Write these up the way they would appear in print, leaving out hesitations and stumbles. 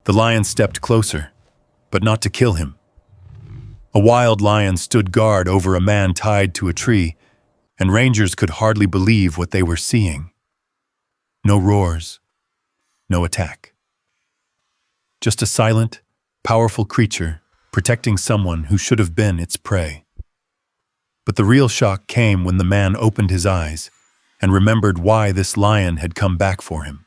The lion stepped closer, but not to kill him. A wild lion stood guard over a man tied to a tree, and rangers could hardly believe what they were seeing. No roars, no attack. Just a silent, powerful creature protecting someone who should have been its prey. But the real shock came when the man opened his eyes and remembered why this lion had come back for him.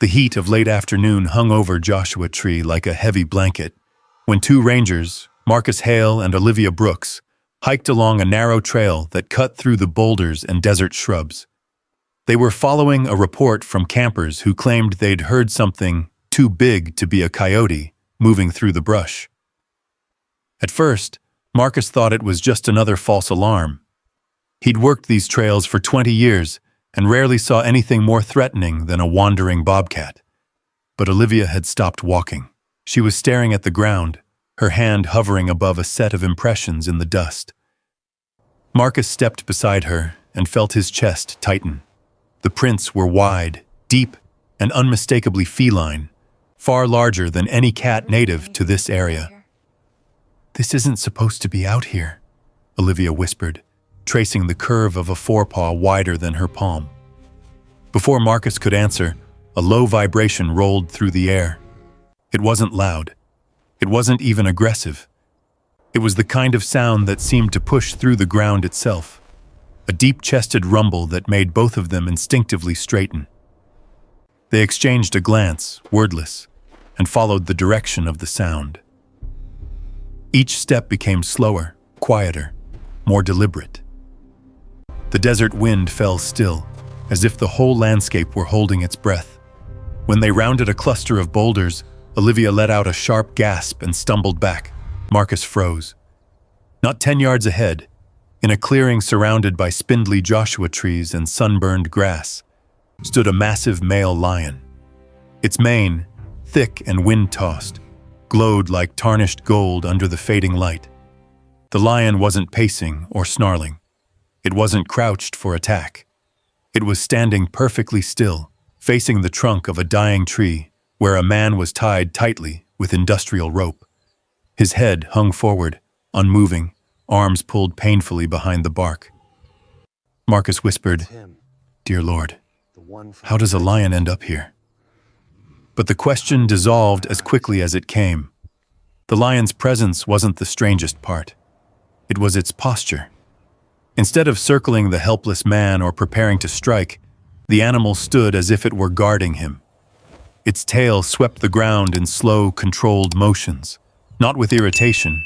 The heat of late afternoon hung over Joshua Tree like a heavy blanket when two rangers, Marcus Hale and Olivia Brooks, hiked along a narrow trail that cut through the boulders and desert shrubs. They were following a report from campers who claimed they'd heard something too big to be a coyote moving through the brush. At first, Marcus thought it was just another false alarm. He'd worked these trails for 20 years and rarely saw anything more threatening than a wandering bobcat. But Olivia had stopped walking. She was staring at the ground, her hand hovering above a set of impressions in the dust. Marcus stepped beside her and felt his chest tighten. The prints were wide, deep, and unmistakably feline, far larger than any cat native to this area. "This isn't supposed to be out here," Olivia whispered, tracing the curve of a forepaw wider than her palm. Before Marcus could answer, a low vibration rolled through the air. It wasn't loud. It wasn't even aggressive. It was the kind of sound that seemed to push through the ground itself, a deep-chested rumble that made both of them instinctively straighten. They exchanged a glance, wordless, and followed the direction of the sound. Each step became slower, quieter, more deliberate. The desert wind fell still, as if the whole landscape were holding its breath. When they rounded a cluster of boulders, Olivia let out a sharp gasp and stumbled back. Marcus froze. Not 10 yards ahead, in a clearing surrounded by spindly Joshua trees and sunburned grass, stood a massive male lion. Its mane, thick and wind-tossed, glowed like tarnished gold under the fading light. The lion wasn't pacing or snarling. It wasn't crouched for attack. It was standing perfectly still, facing the trunk of a dying tree where a man was tied tightly with industrial rope. His head hung forward, unmoving, arms pulled painfully behind the bark. Marcus whispered, "Dear Lord, how does a lion end up here?" But the question dissolved as quickly as it came. The lion's presence wasn't the strangest part. It was its posture. Instead of circling the helpless man or preparing to strike, the animal stood as if it were guarding him. Its tail swept the ground in slow, controlled motions, not with irritation,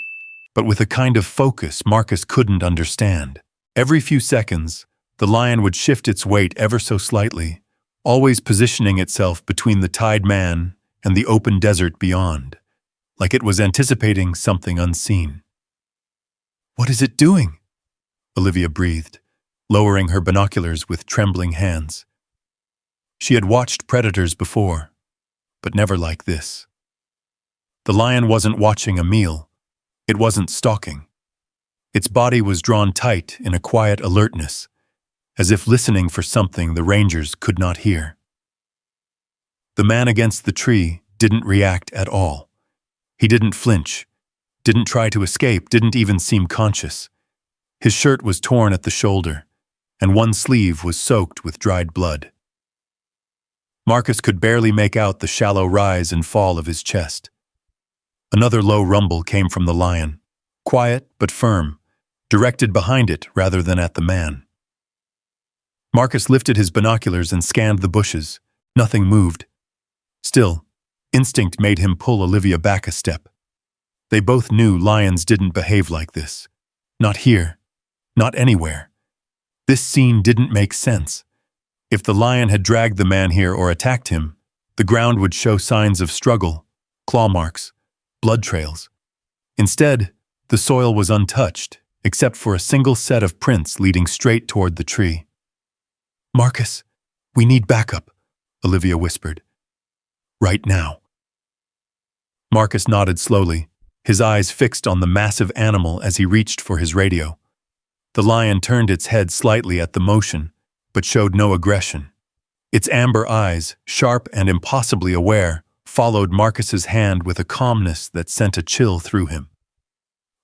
but with a kind of focus Marcus couldn't understand. Every few seconds, the lion would shift its weight ever so slightly, always positioning itself between the tied man and the open desert beyond, like it was anticipating something unseen. "What is it doing?" Olivia breathed, lowering her binoculars with trembling hands. She had watched predators before, but never like this. The lion wasn't watching a meal. It wasn't stalking. Its body was drawn tight in a quiet alertness, as if listening for something the rangers could not hear. The man against the tree didn't react at all. He didn't flinch, didn't try to escape, didn't even seem conscious. His shirt was torn at the shoulder, and one sleeve was soaked with dried blood. Marcus could barely make out the shallow rise and fall of his chest. Another low rumble came from the lion, quiet but firm, directed behind it rather than at the man. Marcus lifted his binoculars and scanned the bushes. Nothing moved. Still, instinct made him pull Olivia back a step. They both knew lions didn't behave like this. Not here. Not anywhere. This scene didn't make sense. If the lion had dragged the man here or attacked him, the ground would show signs of struggle, claw marks, blood trails. Instead, the soil was untouched, except for a single set of prints leading straight toward the tree. "Marcus, we need backup," Olivia whispered. "Right now." Marcus nodded slowly, his eyes fixed on the massive animal as he reached for his radio. The lion turned its head slightly at the motion, but showed no aggression. Its amber eyes, sharp and impossibly aware, followed Marcus's hand with a calmness that sent a chill through him.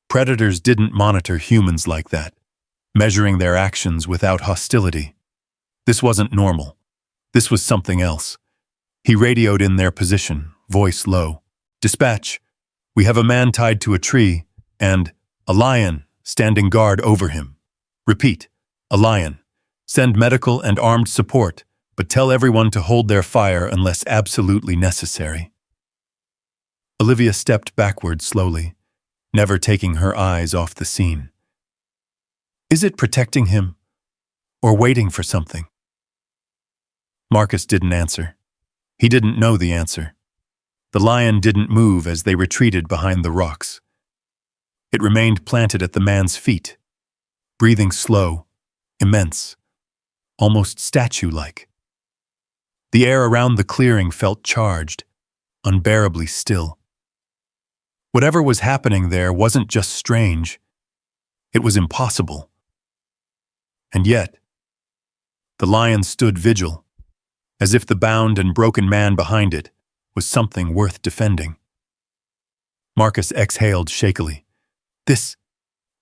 Predators didn't monitor humans like that, measuring their actions without hostility. This wasn't normal. This was something else. He radioed in their position, voice low. "Dispatch, we have a man tied to a tree, and a lion standing guard over him. Repeat, a lion. Send medical and armed support, but tell everyone to hold their fire unless absolutely necessary." Olivia stepped backward slowly, never taking her eyes off the scene. Is it protecting him, or waiting for something? Marcus didn't answer. He didn't know the answer. The lion didn't move as they retreated behind the rocks. It remained planted at the man's feet, breathing slow, immense, almost statue-like. The air around the clearing felt charged, unbearably still. Whatever was happening there wasn't just strange, it was impossible. And yet, the lion stood vigil, as if the bound and broken man behind it was something worth defending. Marcus exhaled shakily. This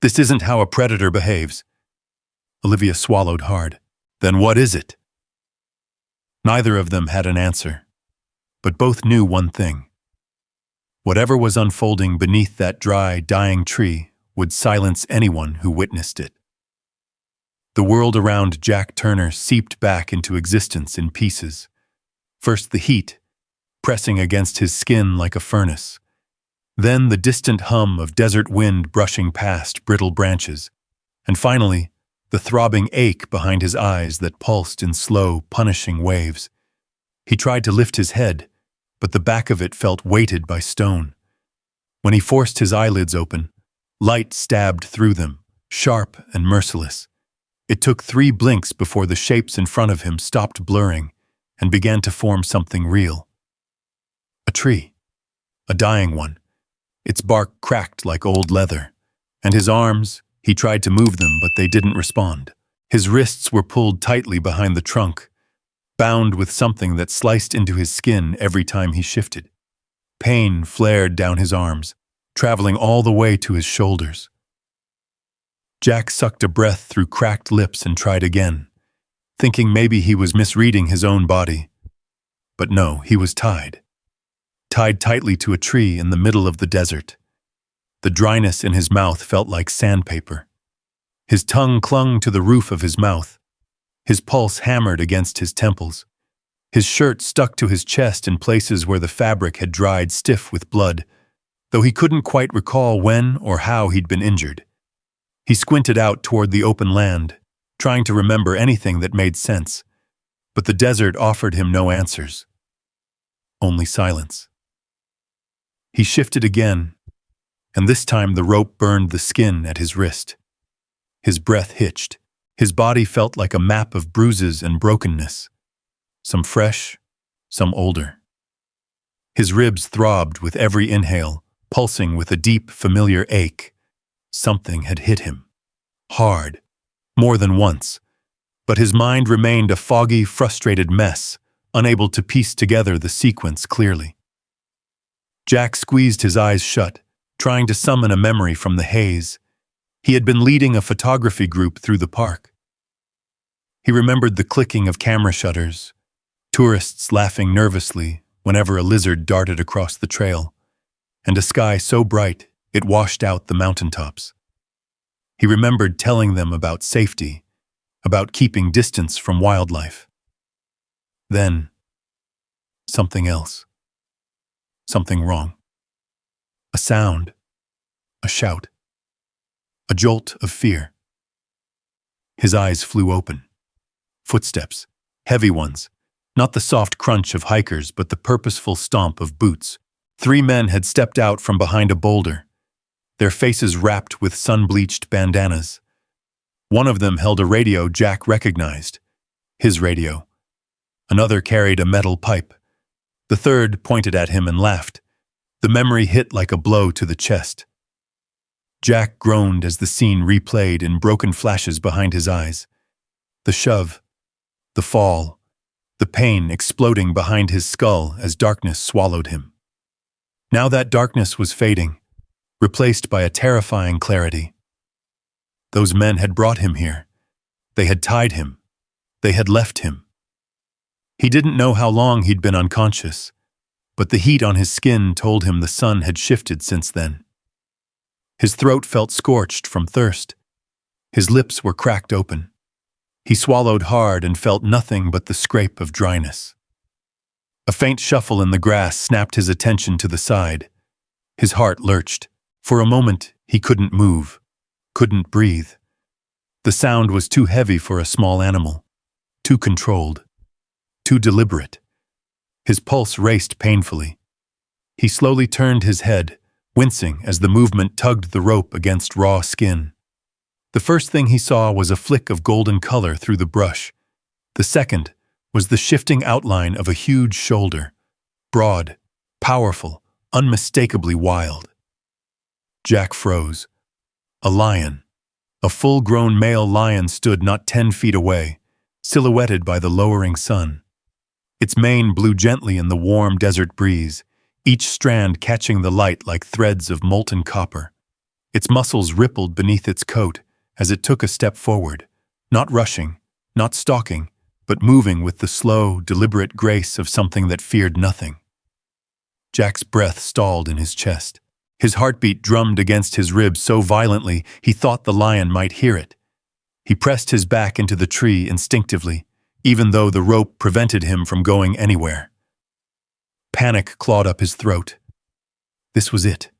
isn't how a predator behaves." Olivia swallowed hard. "Then what is it?" Neither of them had an answer, but both knew one thing. Whatever was unfolding beneath that dry, dying tree would silence anyone who witnessed it. The world around Jack Turner seeped back into existence in pieces. First the heat, pressing against his skin like a furnace. Then the distant hum of desert wind brushing past brittle branches. And finally, the throbbing ache behind his eyes that pulsed in slow, punishing waves. He tried to lift his head, but the back of it felt weighted by stone. When he forced his eyelids open, light stabbed through them, sharp and merciless. It took 3 blinks before the shapes in front of him stopped blurring and began to form something real. A tree. A dying one. Its bark cracked like old leather. And his arms, he tried to move them, but they didn't respond. His wrists were pulled tightly behind the trunk, bound with something that sliced into his skin every time he shifted. Pain flared down his arms, traveling all the way to his shoulders. Jack sucked a breath through cracked lips and tried again, thinking maybe he was misreading his own body. But no, he was tied tightly to a tree in the middle of the desert. The dryness in his mouth felt like sandpaper. His tongue clung to the roof of his mouth. His pulse hammered against his temples. His shirt stuck to his chest in places where the fabric had dried stiff with blood, though he couldn't quite recall when or how he'd been injured. He squinted out toward the open land, trying to remember anything that made sense, but the desert offered him no answers. Only silence. He shifted again, and this time the rope burned the skin at his wrist. His breath hitched. His body felt like a map of bruises and brokenness, some fresh, some older. His ribs throbbed with every inhale, pulsing with a deep, familiar ache. Something had hit him. Hard. More than once. But his mind remained a foggy, frustrated mess, unable to piece together the sequence clearly. Jack squeezed his eyes shut, trying to summon a memory from the haze. He had been leading a photography group through the park. He remembered the clicking of camera shutters, tourists laughing nervously whenever a lizard darted across the trail, and a sky so bright it washed out the mountaintops. He remembered telling them about safety, about keeping distance from wildlife. Then, something else. Something wrong. A sound. A shout. A jolt of fear. His eyes flew open. Footsteps. Heavy ones. Not the soft crunch of hikers, but the purposeful stomp of boots. 3 men had stepped out from behind a boulder, their faces wrapped with sun-bleached bandanas. One of them held a radio Jack recognized. His radio. Another carried a metal pipe. The third pointed at him and laughed. The memory hit like a blow to the chest. Jack groaned as the scene replayed in broken flashes behind his eyes. The shove, the fall, the pain exploding behind his skull as darkness swallowed him. Now that darkness was fading, replaced by a terrifying clarity. Those men had brought him here. They had tied him. They had left him. He didn't know how long he'd been unconscious, but the heat on his skin told him the sun had shifted since then. His throat felt scorched from thirst. His lips were cracked open. He swallowed hard and felt nothing but the scrape of dryness. A faint shuffle in the grass snapped his attention to the side. His heart lurched. For a moment, he couldn't move, couldn't breathe. The sound was too heavy for a small animal, too controlled, too deliberate. His pulse raced painfully. He slowly turned his head, wincing as the movement tugged the rope against raw skin. The first thing he saw was a flick of golden color through the brush. The second was the shifting outline of a huge shoulder, broad, powerful, unmistakably wild. Jack froze. A lion. A full-grown male lion stood not 10 feet away, silhouetted by the lowering sun. Its mane blew gently in the warm desert breeze, each strand catching the light like threads of molten copper. Its muscles rippled beneath its coat as it took a step forward, not rushing, not stalking, but moving with the slow, deliberate grace of something that feared nothing. Jack's breath stalled in his chest. His heartbeat drummed against his ribs so violently he thought the lion might hear it. He pressed his back into the tree instinctively, even though the rope prevented him from going anywhere. Panic clawed up his throat. This was it.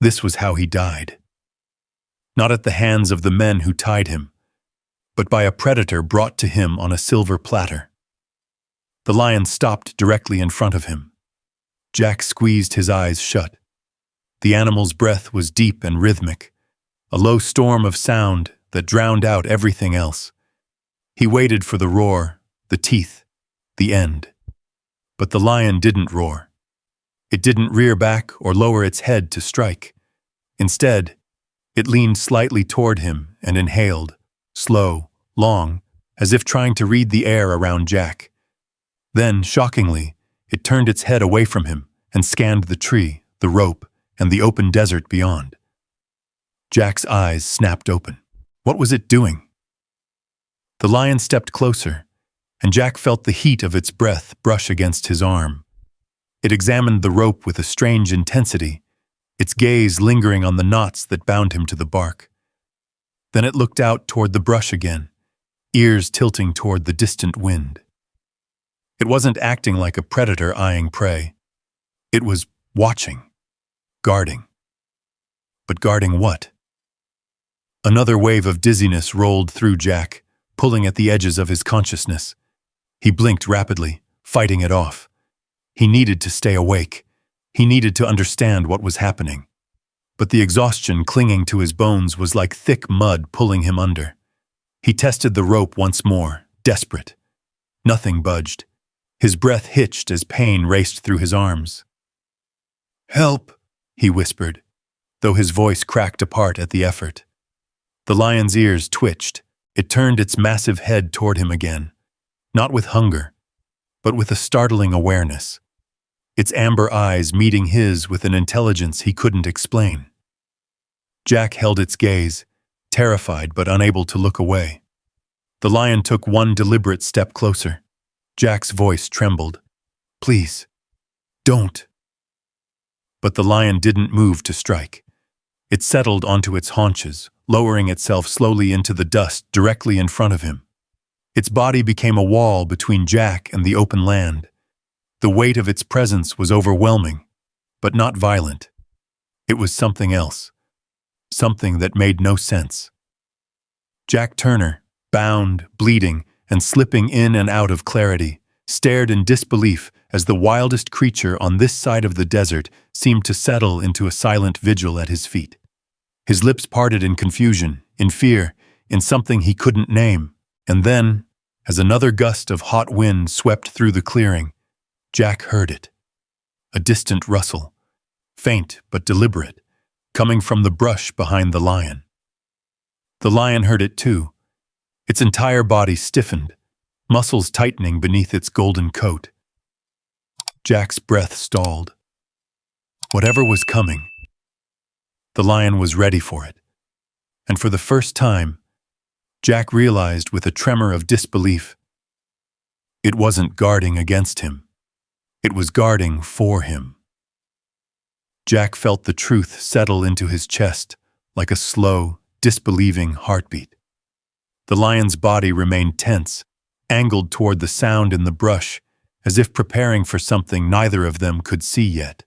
This was how he died. Not at the hands of the men who tied him, but by a predator brought to him on a silver platter. The lion stopped directly in front of him. Jack squeezed his eyes shut. The animal's breath was deep and rhythmic, a low storm of sound that drowned out everything else. He waited for the roar, the teeth, the end. But the lion didn't roar. It didn't rear back or lower its head to strike. Instead, it leaned slightly toward him and inhaled, slow, long, as if trying to read the air around Jack. Then, shockingly, it turned its head away from him and scanned the tree, the rope, and the open desert beyond. Jack's eyes snapped open. What was it doing? The lion stepped closer, and Jack felt the heat of its breath brush against his arm. It examined the rope with a strange intensity, its gaze lingering on the knots that bound him to the bark. Then it looked out toward the brush again, ears tilting toward the distant wind. It wasn't acting like a predator eyeing prey. It was watching. Guarding. But guarding what? Another wave of dizziness rolled through Jack, pulling at the edges of his consciousness. He blinked rapidly, fighting it off. He needed to stay awake. He needed to understand what was happening. But the exhaustion clinging to his bones was like thick mud pulling him under. He tested the rope once more, desperate. Nothing budged. His breath hitched as pain raced through his arms. "Help!" he whispered, though his voice cracked apart at the effort. The lion's ears twitched. It turned its massive head toward him again, not with hunger, but with a startling awareness, its amber eyes meeting his with an intelligence he couldn't explain. Jack held its gaze, terrified but unable to look away. The lion took one deliberate step closer. Jack's voice trembled. "Please, don't." But the lion didn't move to strike. It settled onto its haunches, lowering itself slowly into the dust directly in front of him. Its body became a wall between Jack and the open land. The weight of its presence was overwhelming, but not violent. It was something else, something that made no sense. Jack Turner, bound, bleeding, and slipping in and out of clarity, stared in disbelief as the wildest creature on this side of the desert seemed to settle into a silent vigil at his feet. His lips parted in confusion, in fear, in something he couldn't name, and then, as another gust of hot wind swept through the clearing, Jack heard it. A distant rustle, faint but deliberate, coming from the brush behind the lion. The lion heard it too. Its entire body stiffened, muscles tightening beneath its golden coat. Jack's breath stalled. Whatever was coming, the lion was ready for it. And for the first time, Jack realized with a tremor of disbelief, it wasn't guarding against him. It was guarding for him. Jack felt the truth settle into his chest like a slow, disbelieving heartbeat. The lion's body remained tense, angled toward the sound in the brush, as if preparing for something neither of them could see yet.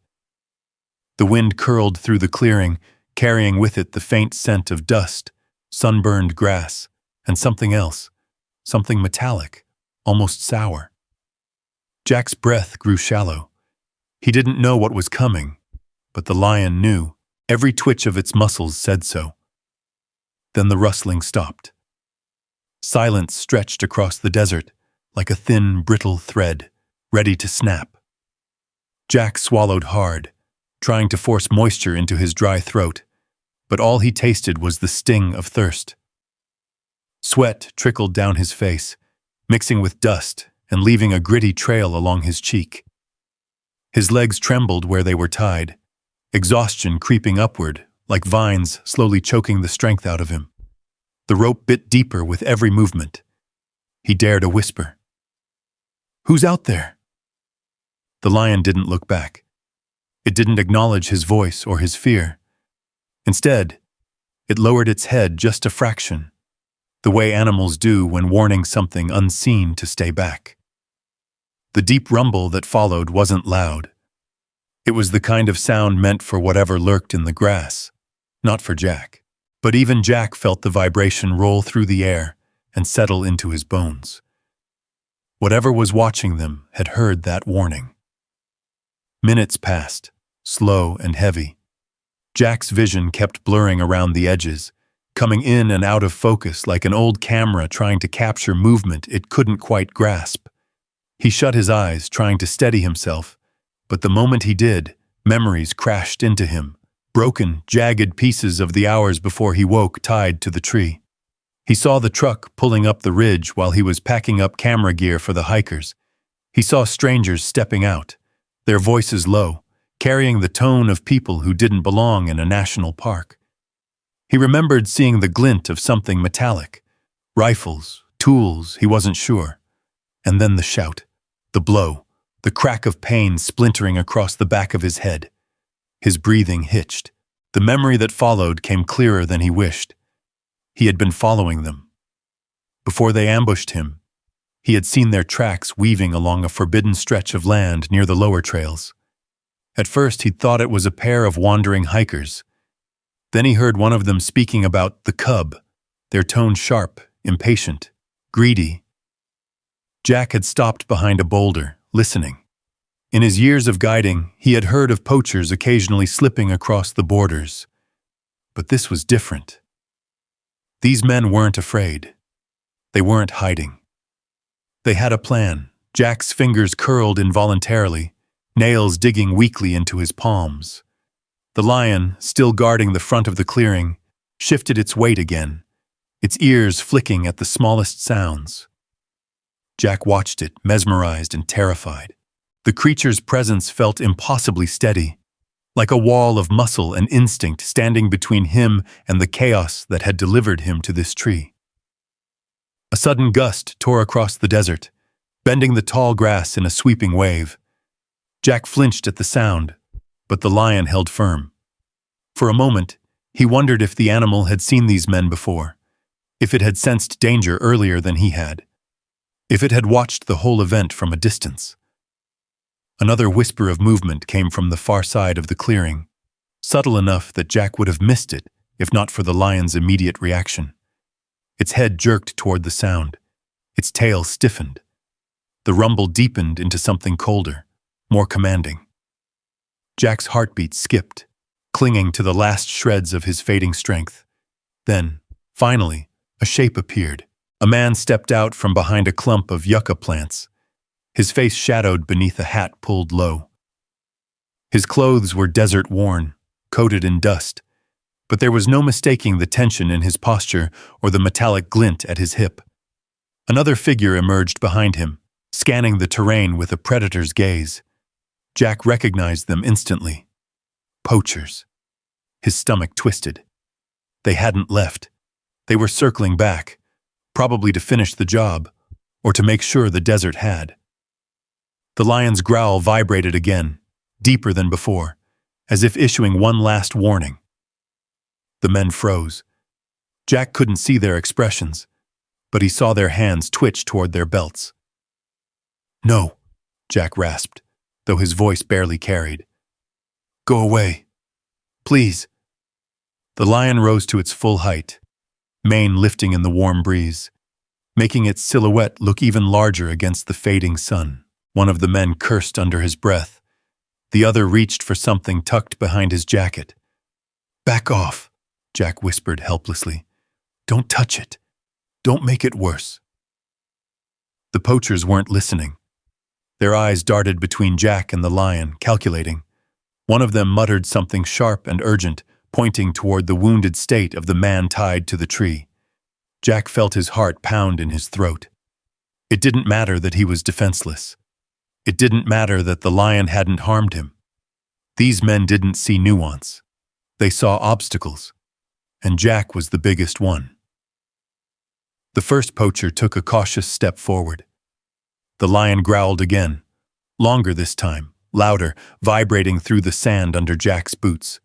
The wind curled through the clearing, carrying with it the faint scent of dust, sunburned grass, and something else, something metallic, almost sour. Jack's breath grew shallow. He didn't know what was coming, but the lion knew. Every twitch of its muscles said so. Then the rustling stopped. Silence stretched across the desert like a thin, brittle thread, ready to snap. Jack swallowed hard, trying to force moisture into his dry throat, but all he tasted was the sting of thirst. Sweat trickled down his face, mixing with dust and leaving a gritty trail along his cheek. His legs trembled where they were tied, exhaustion creeping upward like vines slowly choking the strength out of him. The rope bit deeper with every movement. He dared a whisper. "Who's out there?" The lion didn't look back. It didn't acknowledge his voice or his fear. Instead, it lowered its head just a fraction, the way animals do when warning something unseen to stay back. The deep rumble that followed wasn't loud. It was the kind of sound meant for whatever lurked in the grass, not for Jack. But even Jack felt the vibration roll through the air and settle into his bones. Whatever was watching them had heard that warning. Minutes passed, slow and heavy. Jack's vision kept blurring around the edges, coming in and out of focus like an old camera trying to capture movement it couldn't quite grasp. He shut his eyes, trying to steady himself, but the moment he did, memories crashed into him, broken, jagged pieces of the hours before he woke tied to the tree. He saw the truck pulling up the ridge while he was packing up camera gear for the hikers. He saw strangers stepping out, their voices low, carrying the tone of people who didn't belong in a national park. He remembered seeing the glint of something metallic, rifles, tools, he wasn't sure. And then the shout, the blow, the crack of pain splintering across the back of his head. His breathing hitched. The memory that followed came clearer than he wished. He had been following them. Before they ambushed him, he had seen their tracks weaving along a forbidden stretch of land near the lower trails. At first, he'd thought it was a pair of wandering hikers. Then he heard one of them speaking about the cub, their tone sharp, impatient, greedy. Jack had stopped behind a boulder, listening. In his years of guiding, he had heard of poachers occasionally slipping across the borders. But this was different. These men weren't afraid. They weren't hiding. They had a plan. Jack's fingers curled involuntarily, nails digging weakly into his palms. The lion, still guarding the front of the clearing, shifted its weight again, its ears flicking at the smallest sounds. Jack watched it, mesmerized and terrified. The creature's presence felt impossibly steady, like a wall of muscle and instinct standing between him and the chaos that had delivered him to this tree. A sudden gust tore across the desert, bending the tall grass in a sweeping wave. Jack flinched at the sound, but the lion held firm. For a moment, he wondered if the animal had seen these men before, if it had sensed danger earlier than he had, if it had watched the whole event from a distance. Another whisper of movement came from the far side of the clearing, subtle enough that Jack would have missed it if not for the lion's immediate reaction. Its head jerked toward the sound. Its tail stiffened. The rumble deepened into something colder, more commanding. Jack's heartbeat skipped, clinging to the last shreds of his fading strength. Then, finally, a shape appeared. A man stepped out from behind a clump of yucca plants, his face shadowed beneath a hat pulled low. His clothes were desert-worn, coated in dust, but there was no mistaking the tension in his posture or the metallic glint at his hip. Another figure emerged behind him, scanning the terrain with a predator's gaze. Jack recognized them instantly. Poachers. His stomach twisted. They hadn't left. They were circling back, probably to finish the job, or to make sure the desert had. The lion's growl vibrated again, deeper than before, as if issuing one last warning. The men froze. Jack couldn't see their expressions, but he saw their hands twitch toward their belts. "No," Jack rasped, though his voice barely carried. "Go away. Please." The lion rose to its full height, mane lifting in the warm breeze, making its silhouette look even larger against the fading sun. One of the men cursed under his breath. The other reached for something tucked behind his jacket. "Back off," Jack whispered helplessly. "Don't touch it. Don't make it worse." The poachers weren't listening. Their eyes darted between Jack and the lion, calculating. One of them muttered something sharp and urgent, pointing toward the wounded state of the man tied to the tree. Jack felt his heart pound in his throat. It didn't matter that he was defenseless. It didn't matter that the lion hadn't harmed him. These men didn't see nuance. They saw obstacles, and Jack was the biggest one. The first poacher took a cautious step forward. The lion growled again, longer this time, louder, vibrating through the sand under Jack's boots.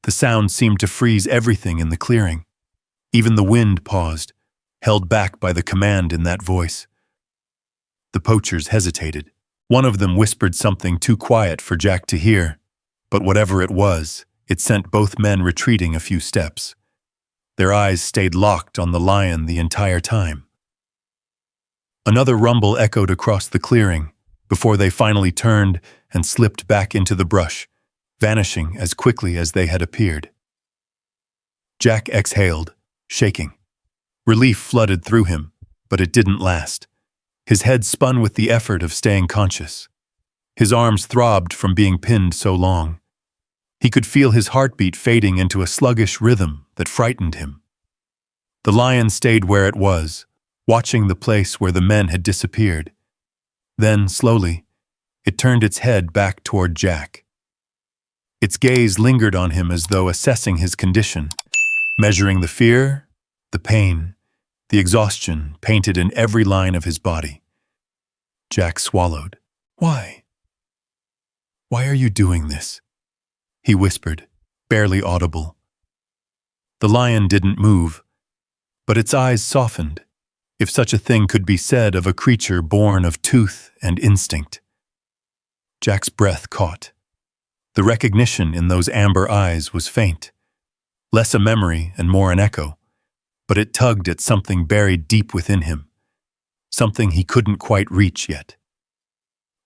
The sound seemed to freeze everything in the clearing. Even the wind paused, held back by the command in that voice. The poachers hesitated. One of them whispered something too quiet for Jack to hear, but whatever it was, it sent both men retreating a few steps. Their eyes stayed locked on the lion the entire time. Another rumble echoed across the clearing before they finally turned and slipped back into the brush, vanishing as quickly as they had appeared. Jack exhaled, shaking. Relief flooded through him, but it didn't last. His head spun with the effort of staying conscious. His arms throbbed from being pinned so long. He could feel his heartbeat fading into a sluggish rhythm that frightened him. The lion stayed where it was, watching the place where the men had disappeared. Then, slowly, it turned its head back toward Jack. Its gaze lingered on him as though assessing his condition, measuring the fear, the pain, the exhaustion painted in every line of his body. Jack swallowed. "Why? Why are you doing this?" he whispered, barely audible. The lion didn't move, but its eyes softened, if such a thing could be said of a creature born of tooth and instinct. Jack's breath caught. The recognition in those amber eyes was faint, less a memory and more an echo, but it tugged at something buried deep within him, something he couldn't quite reach yet.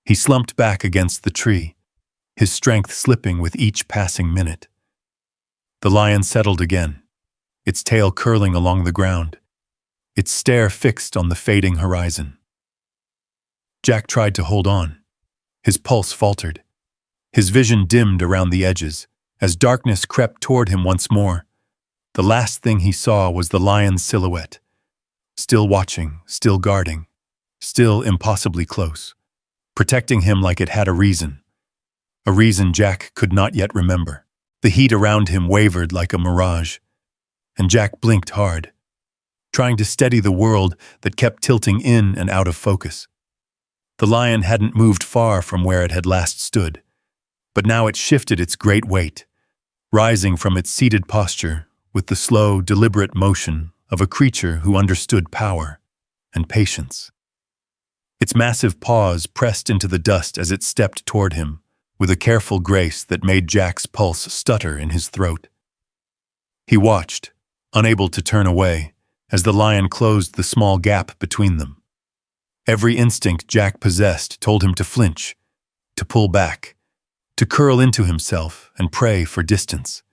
He slumped back against the tree, his strength slipping with each passing minute. The lion settled again, its tail curling along the ground, its stare fixed on the fading horizon. Jack tried to hold on. His pulse faltered. His vision dimmed around the edges as darkness crept toward him once more. The last thing he saw was the lion's silhouette, still watching, still guarding, still impossibly close, protecting him like it had a reason Jack could not yet remember. The heat around him wavered like a mirage, and Jack blinked hard, trying to steady the world that kept tilting in and out of focus. The lion hadn't moved far from where it had last stood, but now it shifted its great weight, rising from its seated posture with the slow, deliberate motion of a creature who understood power and patience. Its massive paws pressed into the dust as it stepped toward him, with a careful grace that made Jack's pulse stutter in his throat. He watched, unable to turn away, as the lion closed the small gap between them. Every instinct Jack possessed told him to flinch, to pull back, to curl into himself and pray for distance.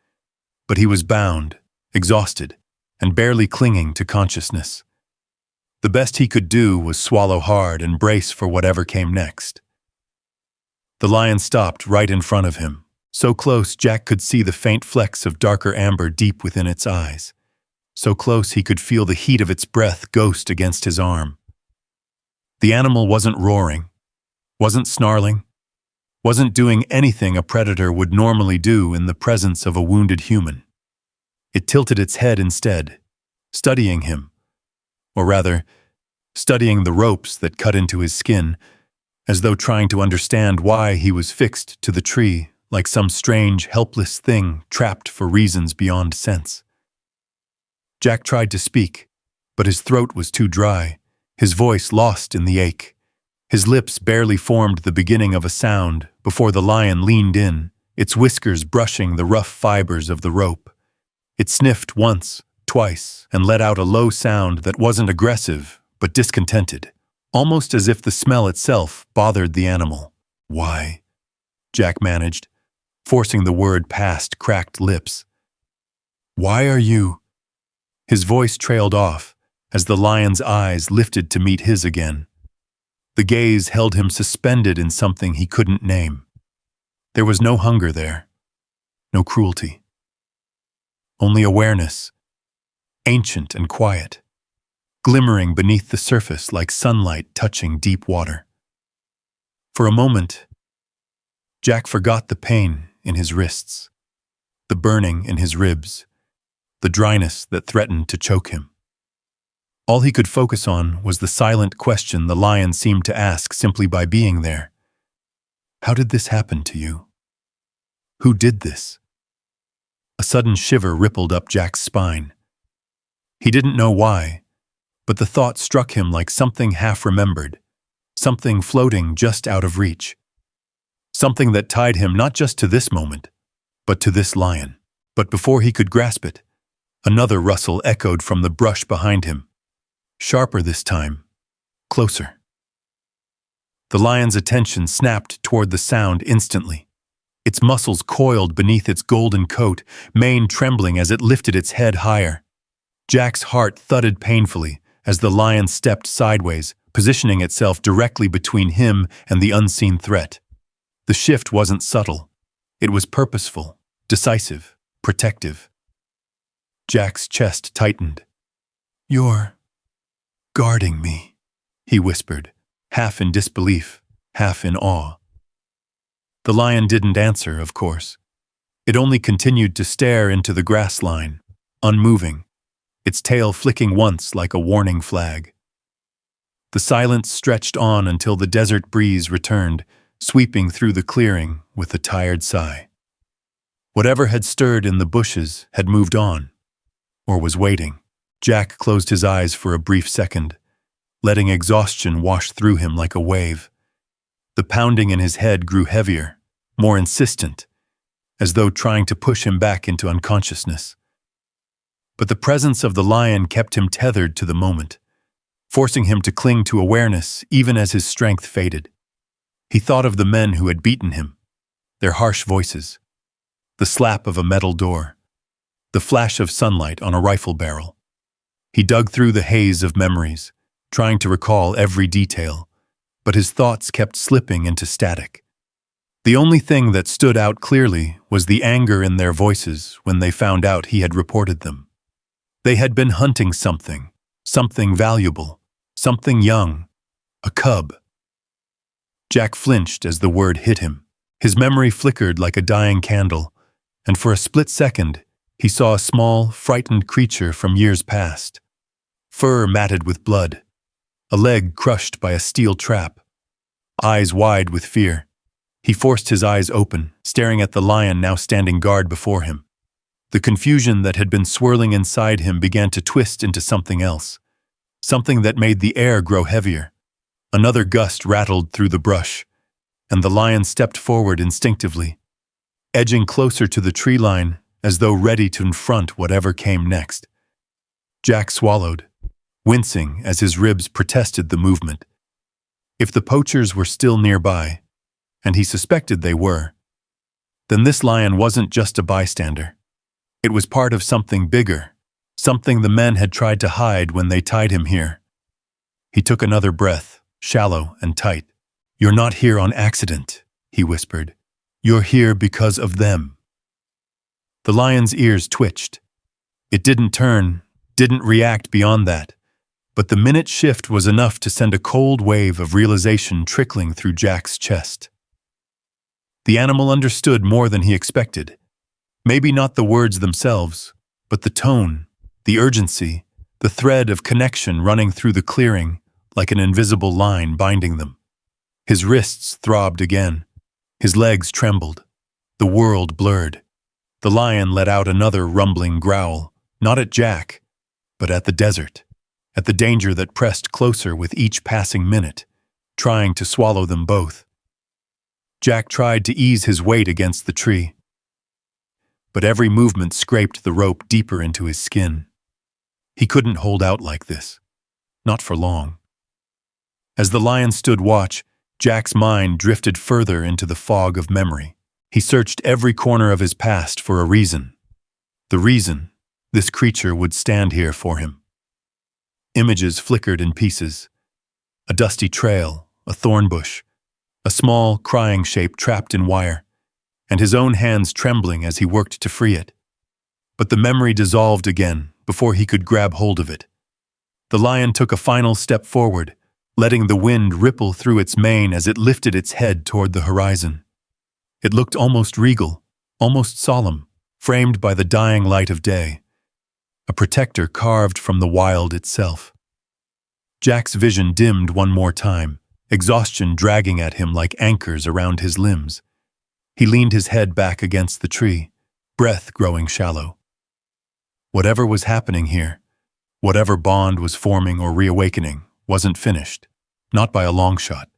But he was bound, exhausted, and barely clinging to consciousness. The best he could do was swallow hard and brace for whatever came next. The lion stopped right in front of him, so close Jack could see the faint flecks of darker amber deep within its eyes. So close he could feel the heat of its breath ghost against his arm. The animal wasn't roaring, wasn't snarling, wasn't doing anything a predator would normally do in the presence of a wounded human. It tilted its head instead, studying him, or rather, studying the ropes that cut into his skin, as though trying to understand why he was fixed to the tree like some strange, helpless thing trapped for reasons beyond sense. Jack tried to speak, but his throat was too dry, his voice lost in the ache. His lips barely formed the beginning of a sound before the lion leaned in, its whiskers brushing the rough fibers of the rope. It sniffed once, twice, and let out a low sound that wasn't aggressive, but discontented, almost as if the smell itself bothered the animal. "Why?" Jack managed, forcing the word past cracked lips. "Why are you?" His voice trailed off as the lion's eyes lifted to meet his again. The gaze held him suspended in something he couldn't name. There was no hunger there, no cruelty. Only awareness, ancient and quiet, glimmering beneath the surface like sunlight touching deep water. For a moment, Jack forgot the pain in his wrists, the burning in his ribs, the dryness that threatened to choke him. All he could focus on was the silent question the lion seemed to ask simply by being there. "How did this happen to you? Who did this?" A sudden shiver rippled up Jack's spine. He didn't know why, but the thought struck him like something half-remembered, something floating just out of reach. Something that tied him not just to this moment, but to this lion. But before he could grasp it, another rustle echoed from the brush behind him. Sharper this time, closer. The lion's attention snapped toward the sound instantly. Its muscles coiled beneath its golden coat, mane trembling as it lifted its head higher. Jack's heart thudded painfully as the lion stepped sideways, positioning itself directly between him and the unseen threat. The shift wasn't subtle. It was purposeful, decisive, protective. Jack's chest tightened. "You're guarding me," he whispered, half in disbelief, half in awe. The lion didn't answer, of course. It only continued to stare into the grass line, unmoving, its tail flicking once like a warning flag. The silence stretched on until the desert breeze returned, sweeping through the clearing with a tired sigh. Whatever had stirred in the bushes had moved on, or was waiting. Jack closed his eyes for a brief second, letting exhaustion wash through him like a wave. The pounding in his head grew heavier, more insistent, as though trying to push him back into unconsciousness. But the presence of the lion kept him tethered to the moment, forcing him to cling to awareness even as his strength faded. He thought of the men who had beaten him, their harsh voices, the slap of a metal door, the flash of sunlight on a rifle barrel. He dug through the haze of memories, trying to recall every detail, but his thoughts kept slipping into static. The only thing that stood out clearly was the anger in their voices when they found out he had reported them. They had been hunting something valuable, something young, a cub. Jack flinched as the word hit him. His memory flickered like a dying candle, and for a split second, he saw a small, frightened creature from years past. Fur matted with blood, a leg crushed by a steel trap, eyes wide with fear. He forced his eyes open, staring at the lion now standing guard before him. The confusion that had been swirling inside him began to twist into something else, something that made the air grow heavier. Another gust rattled through the brush, and the lion stepped forward instinctively, edging closer to the tree line as though ready to confront whatever came next. Jack swallowed, wincing as his ribs protested the movement. If the poachers were still nearby, and he suspected they were, then this lion wasn't just a bystander. It was part of something bigger, something the men had tried to hide when they tied him here. He took another breath, shallow and tight. "You're not here on accident," he whispered. "You're here because of them." The lion's ears twitched. It didn't turn, didn't react beyond that, But the minute shift was enough to send a cold wave of realization trickling through Jack's chest. The animal understood more than he expected. Maybe not the words themselves, but the tone, the urgency, the thread of connection running through the clearing like an invisible line binding them. His wrists throbbed again. His legs trembled. The world blurred. The lion let out another rumbling growl, not at Jack, but at the desert, at the danger that pressed closer with each passing minute, trying to swallow them both. Jack tried to ease his weight against the tree, but every movement scraped the rope deeper into his skin. He couldn't hold out like this, not for long. As the lion stood watch, Jack's mind drifted further into the fog of memory. He searched every corner of his past for a reason. The reason this creature would stand here for him. Images flickered in pieces. A dusty trail, a thorn bush, a small, crying shape trapped in wire, and his own hands trembling as he worked to free it. But the memory dissolved again before he could grab hold of it. The lion took a final step forward, letting the wind ripple through its mane as it lifted its head toward the horizon. It looked almost regal, almost solemn, framed by the dying light of day, a protector carved from the wild itself. Jack's vision dimmed one more time, exhaustion dragging at him like anchors around his limbs. He leaned his head back against the tree, breath growing shallow. Whatever was happening here, whatever bond was forming or reawakening, wasn't finished, not by a long shot.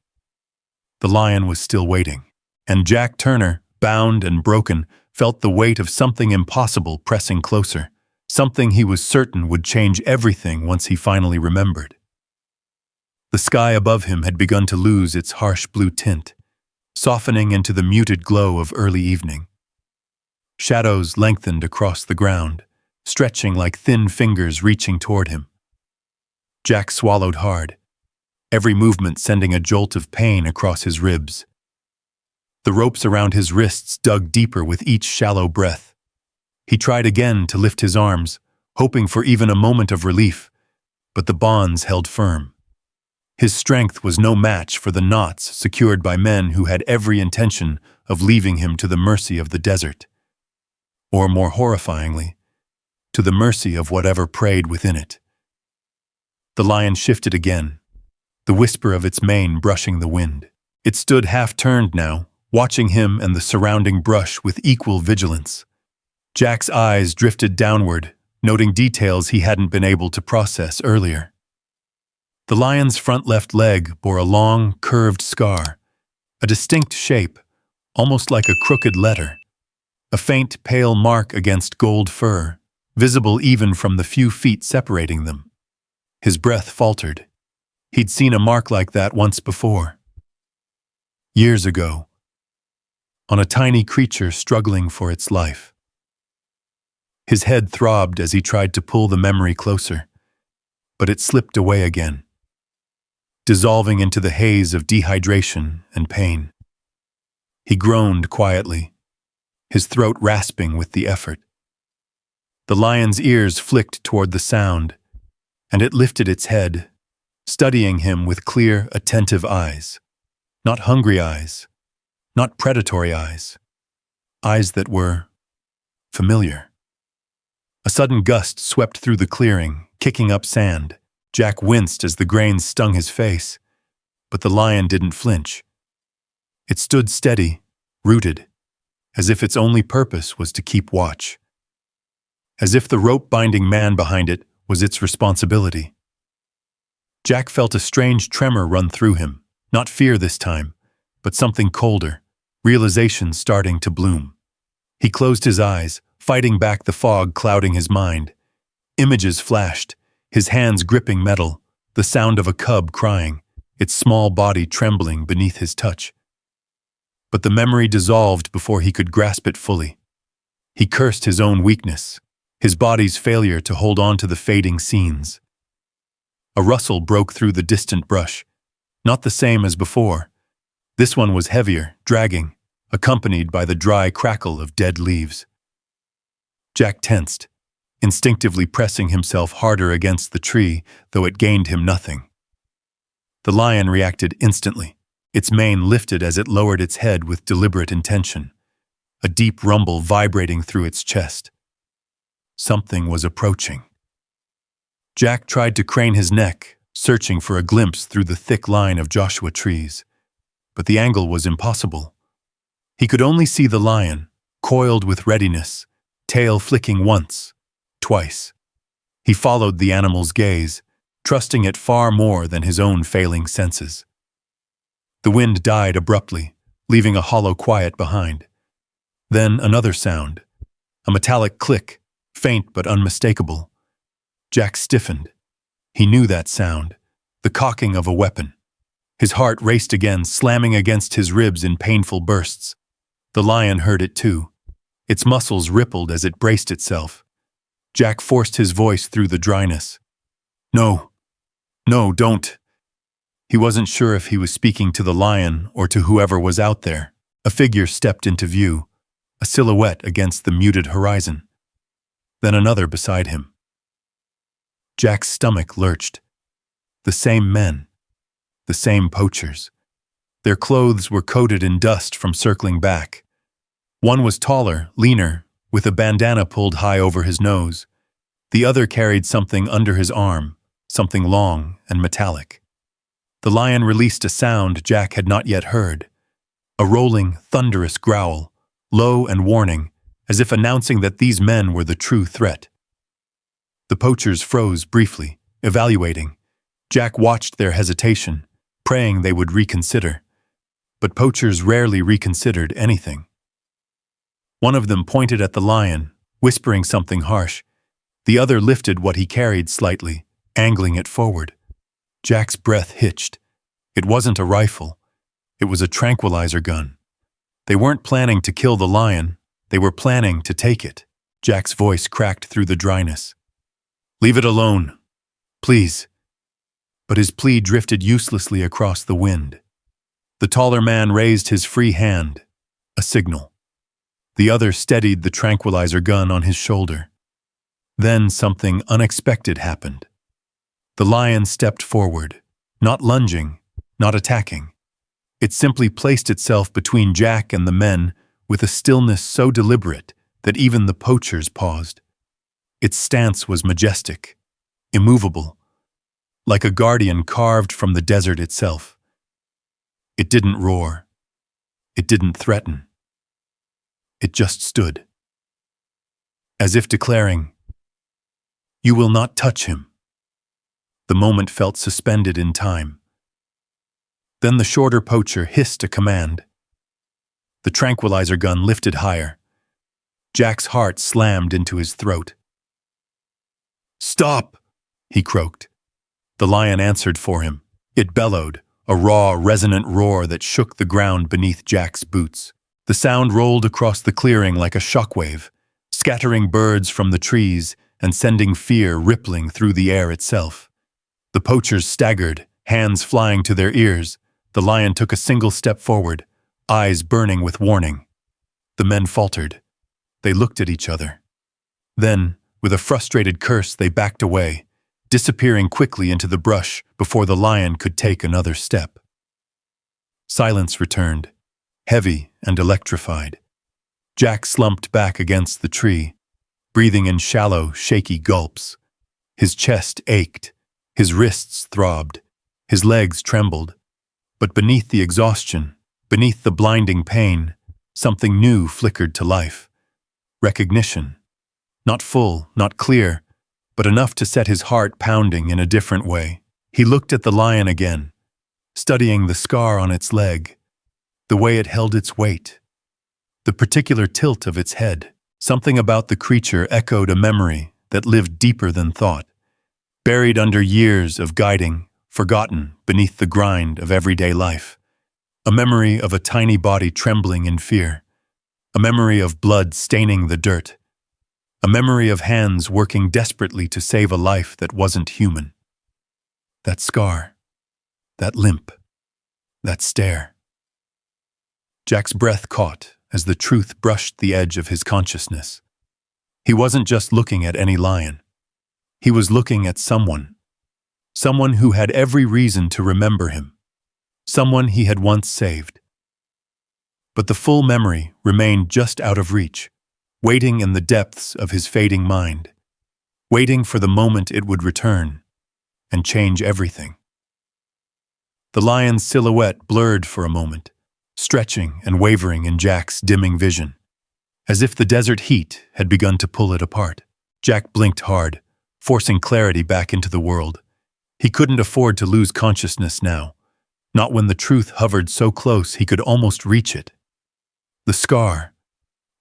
The lion was still waiting, and Jack Turner, bound and broken, felt the weight of something impossible pressing closer, something he was certain would change everything once he finally remembered. The sky above him had begun to lose its harsh blue tint, softening into the muted glow of early evening. Shadows lengthened across the ground, stretching like thin fingers reaching toward him. Jack swallowed hard, every movement sending a jolt of pain across his ribs. The ropes around his wrists dug deeper with each shallow breath. He tried again to lift his arms, hoping for even a moment of relief, but the bonds held firm. His strength was no match for the knots secured by men who had every intention of leaving him to the mercy of the desert. Or more horrifyingly, to the mercy of whatever preyed within it. The lion shifted again, the whisper of its mane brushing the wind. It stood half-turned now, watching him and the surrounding brush with equal vigilance. Jack's eyes drifted downward, noting details he hadn't been able to process earlier. The lion's front left leg bore a long, curved scar, a distinct shape, almost like a crooked letter, a faint, pale mark against gold fur, visible even from the few feet separating them. His breath faltered. He'd seen a mark like that once before. Years ago, on a tiny creature struggling for its life. His head throbbed as he tried to pull the memory closer, but it slipped away again, dissolving into the haze of dehydration and pain. He groaned quietly, his throat rasping with the effort. The lion's ears flicked toward the sound, and it lifted its head, studying him with clear, attentive eyes. Not hungry eyes, not predatory eyes. Eyes that were familiar. A sudden gust swept through the clearing, kicking up sand. Jack winced as the grains stung his face, but the lion didn't flinch. It stood steady, rooted, as if its only purpose was to keep watch. As if the rope-binding man behind it was its responsibility. Jack felt a strange tremor run through him, not fear this time, but something colder, realization starting to bloom. He closed his eyes, fighting back the fog clouding his mind. Images flashed, his hands gripping metal, the sound of a cub crying, its small body trembling beneath his touch. But the memory dissolved before he could grasp it fully. He cursed his own weakness, his body's failure to hold on to the fading scenes. A rustle broke through the distant brush, not the same as before. This one was heavier, dragging, accompanied by the dry crackle of dead leaves. Jack tensed, instinctively pressing himself harder against the tree, though it gained him nothing. The lion reacted instantly. Its mane lifted as it lowered its head with deliberate intention, a deep rumble vibrating through its chest. Something was approaching. Jack tried to crane his neck, searching for a glimpse through the thick line of Joshua trees, but the angle was impossible. He could only see the lion, coiled with readiness, tail flicking once, twice. He followed the animal's gaze, trusting it far more than his own failing senses. The wind died abruptly, leaving a hollow quiet behind. Then another sound, a metallic click, faint but unmistakable. Jack stiffened. He knew that sound, the cocking of a weapon. His heart raced again, slamming against his ribs in painful bursts. The lion heard it too. Its muscles rippled as it braced itself. Jack forced his voice through the dryness. "No. No, don't." He wasn't sure if he was speaking to the lion or to whoever was out there. A figure stepped into view, a silhouette against the muted horizon. Then another beside him. Jack's stomach lurched. The same men. The same poachers. Their clothes were coated in dust from circling back. One was taller, leaner, with a bandana pulled high over his nose. The other carried something under his arm, something long and metallic. The lion released a sound Jack had not yet heard. A rolling, thunderous growl, low and warning, as if announcing that these men were the true threat. The poachers froze briefly, evaluating. Jack watched their hesitation, praying they would reconsider. But poachers rarely reconsidered anything. One of them pointed at the lion, whispering something harsh. The other lifted what he carried slightly, angling it forward. Jack's breath hitched. It wasn't a rifle. It was a tranquilizer gun. They weren't planning to kill the lion. They were planning to take it. Jack's voice cracked through the dryness. "Leave it alone, please." But his plea drifted uselessly across the wind. The taller man raised his free hand, a signal. The other steadied the tranquilizer gun on his shoulder. Then something unexpected happened. The lion stepped forward, not lunging, not attacking. It simply placed itself between Jack and the men with a stillness so deliberate that even the poachers paused. Its stance was majestic, immovable, like a guardian carved from the desert itself. It didn't roar. It didn't threaten. It just stood, as if declaring, "You will not touch him." The moment felt suspended in time. Then the shorter poacher hissed a command. The tranquilizer gun lifted higher. Jack's heart slammed into his throat. "Stop!" he croaked. The lion answered for him. It bellowed, a raw, resonant roar that shook the ground beneath Jack's boots. The sound rolled across the clearing like a shockwave, scattering birds from the trees and sending fear rippling through the air itself. The poachers staggered, hands flying to their ears. The lion took a single step forward, eyes burning with warning. The men faltered. They looked at each other. Then, with a frustrated curse, they backed away, disappearing quickly into the brush before the lion could take another step. Silence returned, heavy and electrified. Jack slumped back against the tree, breathing in shallow, shaky gulps. His chest ached, his wrists throbbed, his legs trembled. But beneath the exhaustion, beneath the blinding pain, something new flickered to life. Recognition. Not full, not clear, but enough to set his heart pounding in a different way. He looked at the lion again, studying the scar on its leg, the way it held its weight, the particular tilt of its head. Something about the creature echoed a memory that lived deeper than thought, buried under years of guiding, forgotten beneath the grind of everyday life. A memory of a tiny body trembling in fear, a memory of blood staining the dirt, a memory of hands working desperately to save a life that wasn't human. That scar, that limp, that stare. Jack's breath caught as the truth brushed the edge of his consciousness. He wasn't just looking at any lion. He was looking at someone. Someone who had every reason to remember him. Someone he had once saved. But the full memory remained just out of reach, waiting in the depths of his fading mind, waiting for the moment it would return and change everything. The lion's silhouette blurred for a moment, stretching and wavering in Jack's dimming vision, as if the desert heat had begun to pull it apart. Jack blinked hard, forcing clarity back into the world. He couldn't afford to lose consciousness now, not when the truth hovered so close he could almost reach it. The scar,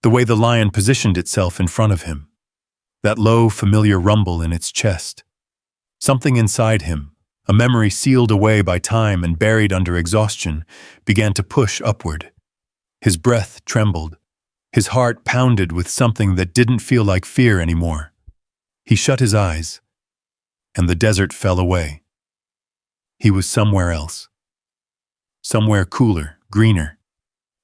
the way the lion positioned itself in front of him, that low, familiar rumble in its chest. Something inside him, a memory sealed away by time and buried under exhaustion, began to push upward. His breath trembled. His heart pounded with something that didn't feel like fear anymore. He shut his eyes, and the desert fell away. He was somewhere else. Somewhere cooler, greener.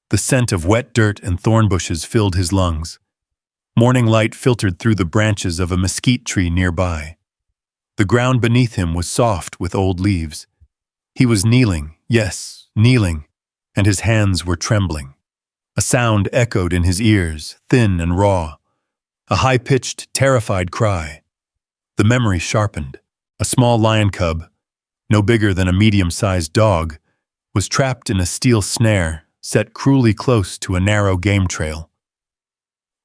The scent of wet dirt and thorn bushes filled his lungs. Morning light filtered through the branches of a mesquite tree nearby. The ground beneath him was soft with old leaves. He was kneeling, yes, kneeling, and his hands were trembling. A sound echoed in his ears, thin and raw. A high-pitched, terrified cry. The memory sharpened. A small lion cub, no bigger than a medium-sized dog, was trapped in a steel snare set cruelly close to a narrow game trail.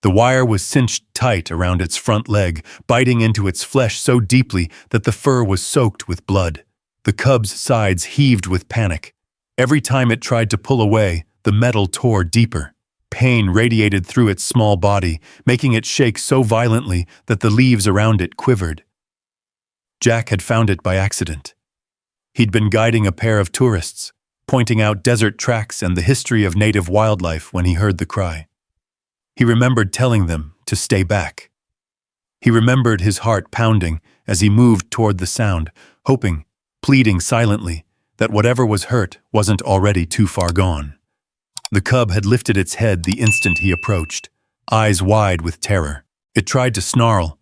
The wire was cinched tight around its front leg, biting into its flesh so deeply that the fur was soaked with blood. The cub's sides heaved with panic. Every time it tried to pull away, the metal tore deeper. Pain radiated through its small body, making it shake so violently that the leaves around it quivered. Jack had found it by accident. He'd been guiding a pair of tourists, pointing out desert tracks and the history of native wildlife when he heard the cry. He remembered telling them to stay back. He remembered his heart pounding as he moved toward the sound, hoping, pleading silently, that whatever was hurt wasn't already too far gone. The cub had lifted its head the instant he approached, eyes wide with terror. It tried to snarl,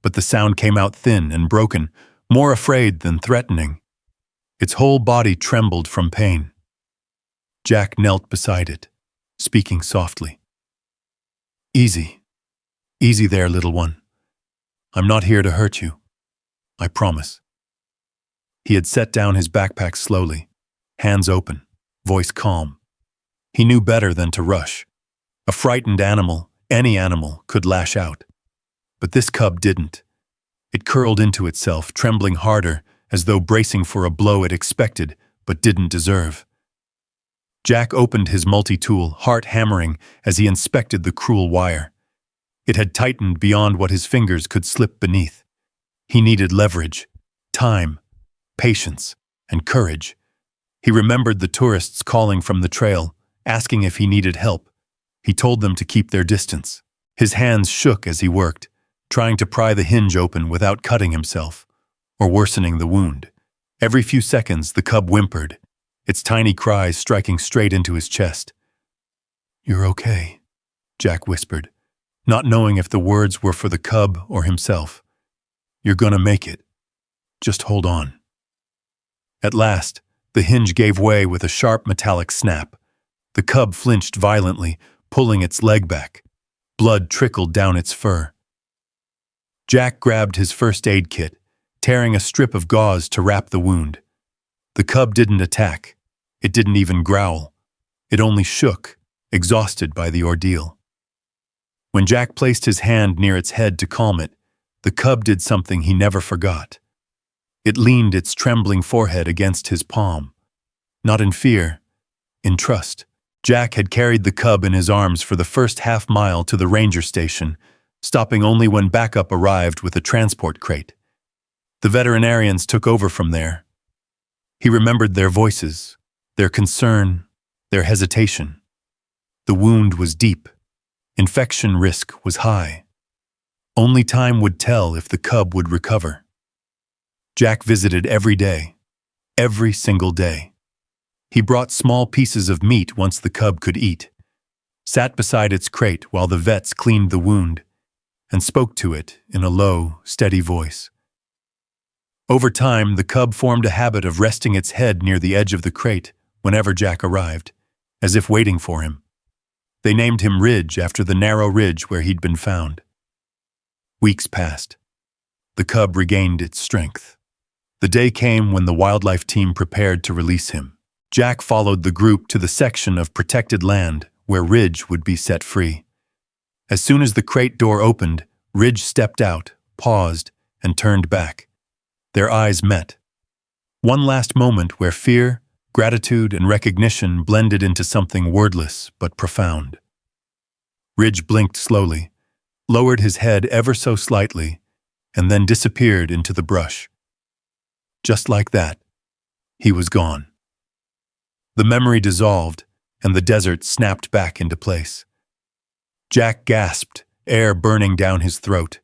but the sound came out thin and broken, more afraid than threatening. Its whole body trembled from pain. Jack knelt beside it, speaking softly. "Easy. Easy there, little one. I'm not here to hurt you. I promise." He had set down his backpack slowly, hands open, voice calm. He knew better than to rush. A frightened animal, any animal, could lash out. But this cub didn't. It curled into itself, trembling harder, as though bracing for a blow it expected but didn't deserve. Jack opened his multi-tool, heart hammering as he inspected the cruel wire. It had tightened beyond what his fingers could slip beneath. He needed leverage, time, patience, and courage. He remembered the tourists calling from the trail, asking if he needed help. He told them to keep their distance. His hands shook as he worked, trying to pry the hinge open without cutting himself or worsening the wound. Every few seconds, the cub whimpered, its tiny cries striking straight into his chest. "You're okay," Jack whispered, not knowing if the words were for the cub or himself. "You're gonna make it. Just hold on." At last, the hinge gave way with a sharp metallic snap. The cub flinched violently, pulling its leg back. Blood trickled down its fur. Jack grabbed his first aid kit, tearing a strip of gauze to wrap the wound. The cub didn't attack. It didn't even growl. It only shook, exhausted by the ordeal. When Jack placed his hand near its head to calm it, the cub did something he never forgot. It leaned its trembling forehead against his palm. Not in fear, in trust. Jack had carried the cub in his arms for the first half-mile to the ranger station, stopping only when backup arrived with a transport crate. The veterinarians took over from there. He remembered their voices, their concern, their hesitation. The wound was deep. Infection risk was high. Only time would tell if the cub would recover. Jack visited every day, every single day. He brought small pieces of meat once the cub could eat, sat beside its crate while the vets cleaned the wound, and spoke to it in a low, steady voice. Over time, the cub formed a habit of resting its head near the edge of the crate whenever Jack arrived, as if waiting for him. They named him Ridge after the narrow ridge where he'd been found. Weeks passed. The cub regained its strength. The day came when the wildlife team prepared to release him. Jack followed the group to the section of protected land where Ridge would be set free. As soon as the crate door opened, Ridge stepped out, paused, and turned back. Their eyes met. One last moment where fear, gratitude, and recognition blended into something wordless but profound. Ridge blinked slowly, lowered his head ever so slightly, and then disappeared into the brush. Just like that, he was gone. The memory dissolved, and the desert snapped back into place. Jack gasped, air burning down his throat.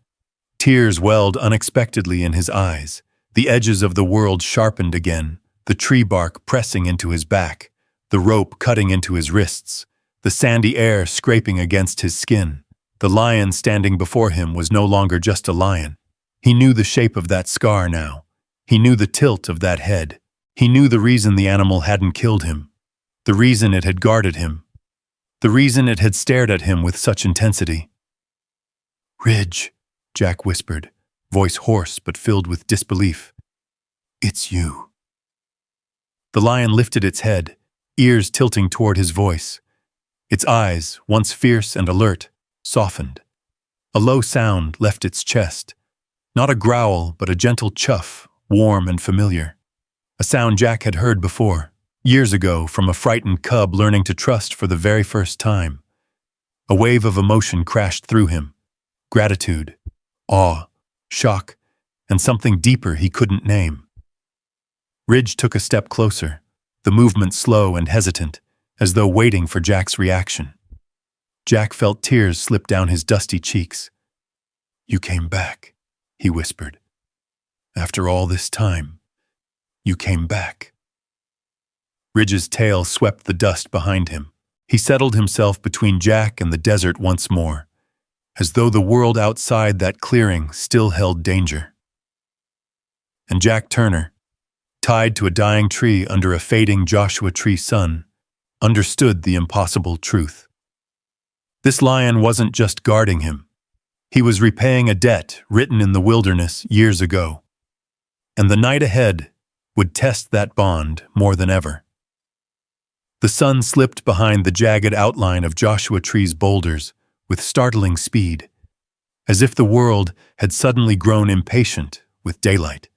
Tears welled unexpectedly in his eyes. The edges of the world sharpened again, the tree bark pressing into his back, the rope cutting into his wrists, the sandy air scraping against his skin. The lion standing before him was no longer just a lion. He knew the shape of that scar now. He knew the tilt of that head. He knew the reason the animal hadn't killed him, the reason it had guarded him, the reason it had stared at him with such intensity. "Ridge," Jack whispered, voice hoarse but filled with disbelief. "It's you." The lion lifted its head, ears tilting toward his voice. Its eyes, once fierce and alert, softened. A low sound left its chest. Not a growl, but a gentle chuff, warm and familiar. A sound Jack had heard before, years ago, from a frightened cub learning to trust for the very first time. A wave of emotion crashed through him. Gratitude, awe, shock, and something deeper he couldn't name. Ridge took a step closer, the movement slow and hesitant, as though waiting for Jack's reaction. Jack felt tears slip down his dusty cheeks. "You came back," he whispered. "After all this time, you came back." Ridge's tail swept the dust behind him. He settled himself between Jack and the desert once more, as though the world outside that clearing still held danger. And Jack Turner, tied to a dying tree under a fading Joshua Tree sun, understood the impossible truth. This lion wasn't just guarding him. He was repaying a debt written in the wilderness years ago. And the night ahead would test that bond more than ever. The sun slipped behind the jagged outline of Joshua Tree's boulders with startling speed, as if the world had suddenly grown impatient with daylight.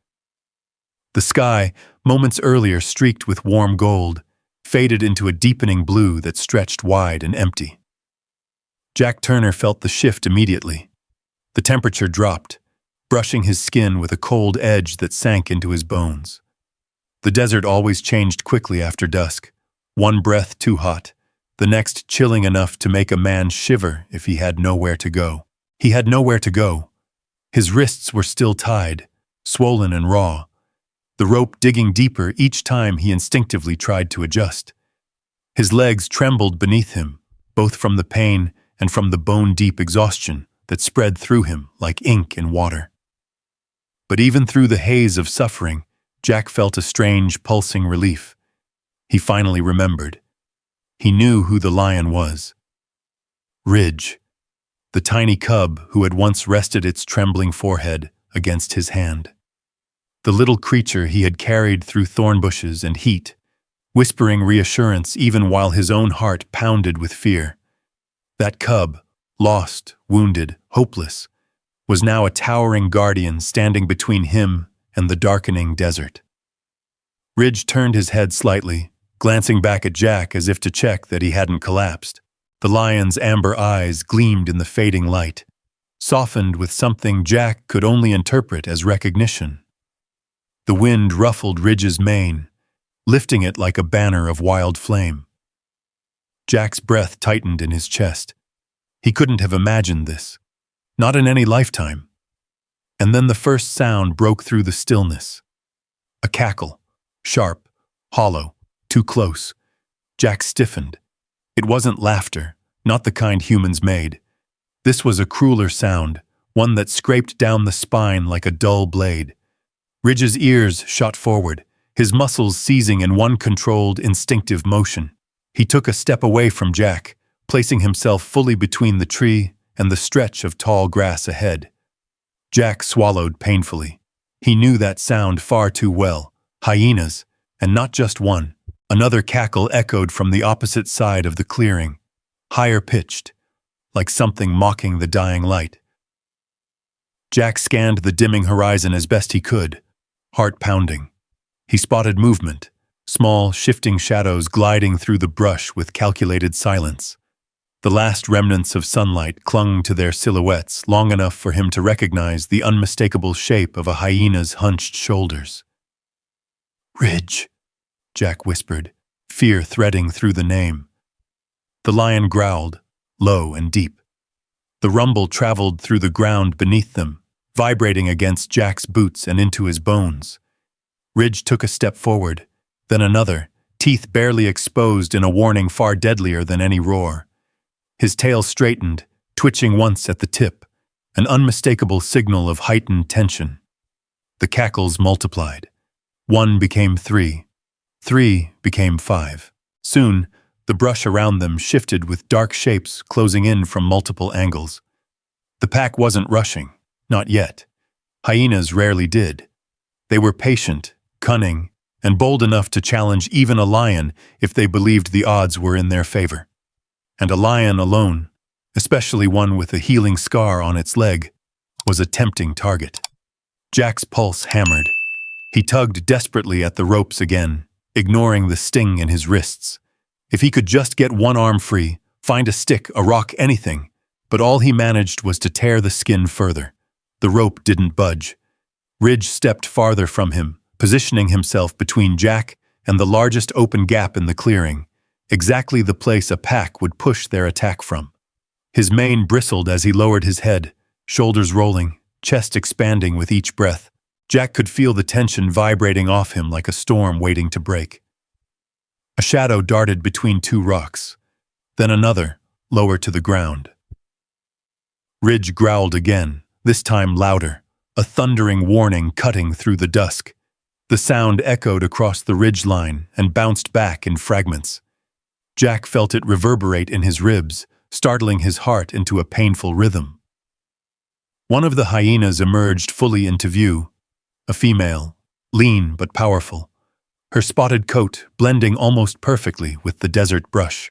The sky, moments earlier streaked with warm gold, faded into a deepening blue that stretched wide and empty. Jack Turner felt the shift immediately. The temperature dropped, brushing his skin with a cold edge that sank into his bones. The desert always changed quickly after dusk, one breath too hot, the next chilling enough to make a man shiver if he had nowhere to go. He had nowhere to go. His wrists were still tied, swollen and raw, the rope digging deeper each time he instinctively tried to adjust. His legs trembled beneath him, both from the pain and from the bone-deep exhaustion that spread through him like ink in water. But even through the haze of suffering, Jack felt a strange, pulsing relief. He finally remembered. He knew who the lion was. Ridge, the tiny cub who had once rested its trembling forehead against his hand. The little creature he had carried through thorn bushes and heat, whispering reassurance even while his own heart pounded with fear. That cub, lost, wounded, hopeless, was now a towering guardian standing between him and the darkening desert. Ridge turned his head slightly, glancing back at Jack as if to check that he hadn't collapsed. The lion's amber eyes gleamed in the fading light, softened with something Jack could only interpret as recognition. The wind ruffled Ridge's mane, lifting it like a banner of wild flame. Jack's breath tightened in his chest. He couldn't have imagined this, not in any lifetime. And then the first sound broke through the stillness. A cackle, sharp, hollow, too close. Jack stiffened. It wasn't laughter, not the kind humans made. This was a crueler sound, one that scraped down the spine like a dull blade. Ridge's ears shot forward, his muscles seizing in one controlled, instinctive motion. He took a step away from Jack, placing himself fully between the tree and the stretch of tall grass ahead. Jack swallowed painfully. He knew that sound far too well. Hyenas, and not just one. Another cackle echoed from the opposite side of the clearing, higher pitched, like something mocking the dying light. Jack scanned the dimming horizon as best he could, heart pounding. He spotted movement, small, shifting shadows gliding through the brush with calculated silence. The last remnants of sunlight clung to their silhouettes long enough for him to recognize the unmistakable shape of a hyena's hunched shoulders. "Ridge," Jack whispered, fear threading through the name. The lion growled, low and deep. The rumble traveled through the ground beneath them, vibrating against Jack's boots and into his bones. Ridge took a step forward, then another, teeth barely exposed in a warning far deadlier than any roar. His tail straightened, twitching once at the tip, an unmistakable signal of heightened tension. The cackles multiplied. 1 became 3. 3 became 5. Soon, the brush around them shifted with dark shapes closing in from multiple angles. The pack wasn't rushing, not yet. Hyenas rarely did. They were patient, cunning, and bold enough to challenge even a lion if they believed the odds were in their favor. And a lion alone, especially one with a healing scar on its leg, was a tempting target. Jack's pulse hammered. He tugged desperately at the ropes again, ignoring the sting in his wrists. If he could just get one arm free, find a stick, a rock, anything, but all he managed was to tear the skin further. The rope didn't budge. Ridge stepped farther from him, positioning himself between Jack and the largest open gap in the clearing, exactly the place a pack would push their attack from. His mane bristled as he lowered his head, shoulders rolling, chest expanding with each breath. Jack could feel the tension vibrating off him like a storm waiting to break. A shadow darted between 2 rocks, then another, lower to the ground. Ridge growled again, this time louder, a thundering warning cutting through the dusk. The sound echoed across the ridgeline and bounced back in fragments. Jack felt it reverberate in his ribs, startling his heart into a painful rhythm. One of the hyenas emerged fully into view, a female, lean but powerful, her spotted coat blending almost perfectly with the desert brush.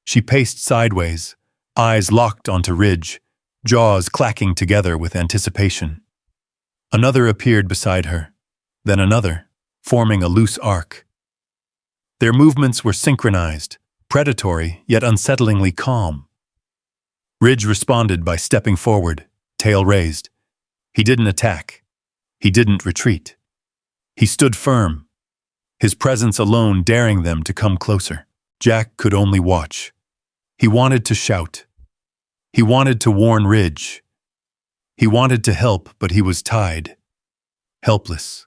She paced sideways, eyes locked onto Ridge, jaws clacking together with anticipation. Another appeared beside her, then another, forming a loose arc. Their movements were synchronized, predatory yet unsettlingly calm. Ridge responded by stepping forward, tail raised. He didn't attack. He didn't retreat. He stood firm, his presence alone daring them to come closer. Jack could only watch. He wanted to shout. He wanted to warn Ridge. He wanted to help, but he was tied. Helpless.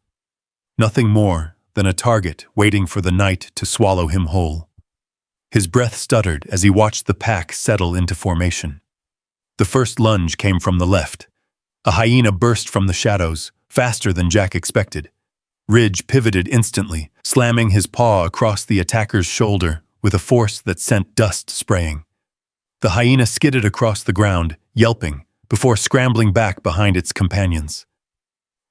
Nothing more than a target waiting for the night to swallow him whole. His breath stuttered as he watched the pack settle into formation. The first lunge came from the left. A hyena burst from the shadows, faster than Jack expected. Ridge pivoted instantly, slamming his paw across the attacker's shoulder with a force that sent dust spraying. The hyena skidded across the ground, yelping, before scrambling back behind its companions.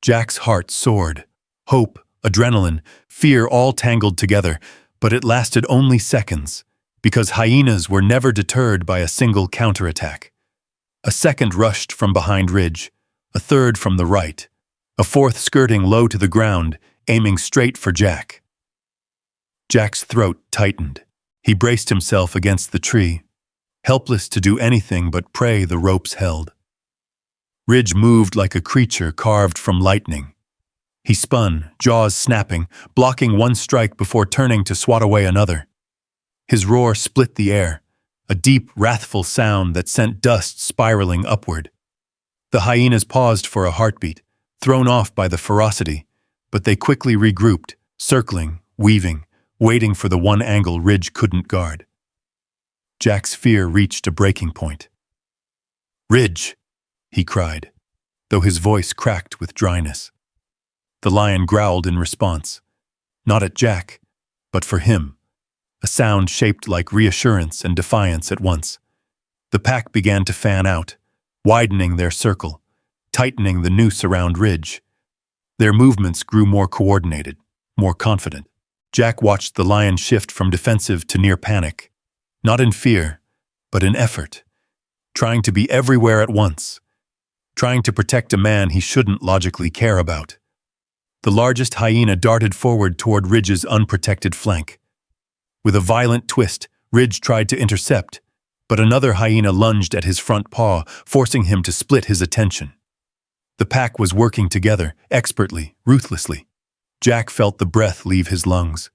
Jack's heart soared. Hope, adrenaline, fear all tangled together, but it lasted only seconds, because hyenas were never deterred by a single counterattack. A second rushed from behind Ridge, a third from the right, a fourth skirting low to the ground, aiming straight for Jack. Jack's throat tightened. He braced himself against the tree, helpless to do anything but pray the ropes held. Ridge moved like a creature carved from lightning. He spun, jaws snapping, blocking one strike before turning to swat away another. His roar split the air, a deep, wrathful sound that sent dust spiraling upward. The hyenas paused for a heartbeat, thrown off by the ferocity, but they quickly regrouped, circling, weaving, waiting for the one angle Ridge couldn't guard. Jack's fear reached a breaking point. "Ridge!" he cried, though his voice cracked with dryness. The lion growled in response, not at Jack, but for him, a sound shaped like reassurance and defiance at once. The pack began to fan out, widening their circle, tightening the noose around Ridge. Their movements grew more coordinated, more confident. Jack watched the lion shift from defensive to near panic, not in fear, but in effort, trying to be everywhere at once, trying to protect a man he shouldn't logically care about. The largest hyena darted forward toward Ridge's unprotected flank. With a violent twist, Ridge tried to intercept, but another hyena lunged at his front paw, forcing him to split his attention. The pack was working together, expertly, ruthlessly. Jack felt the breath leave his lungs.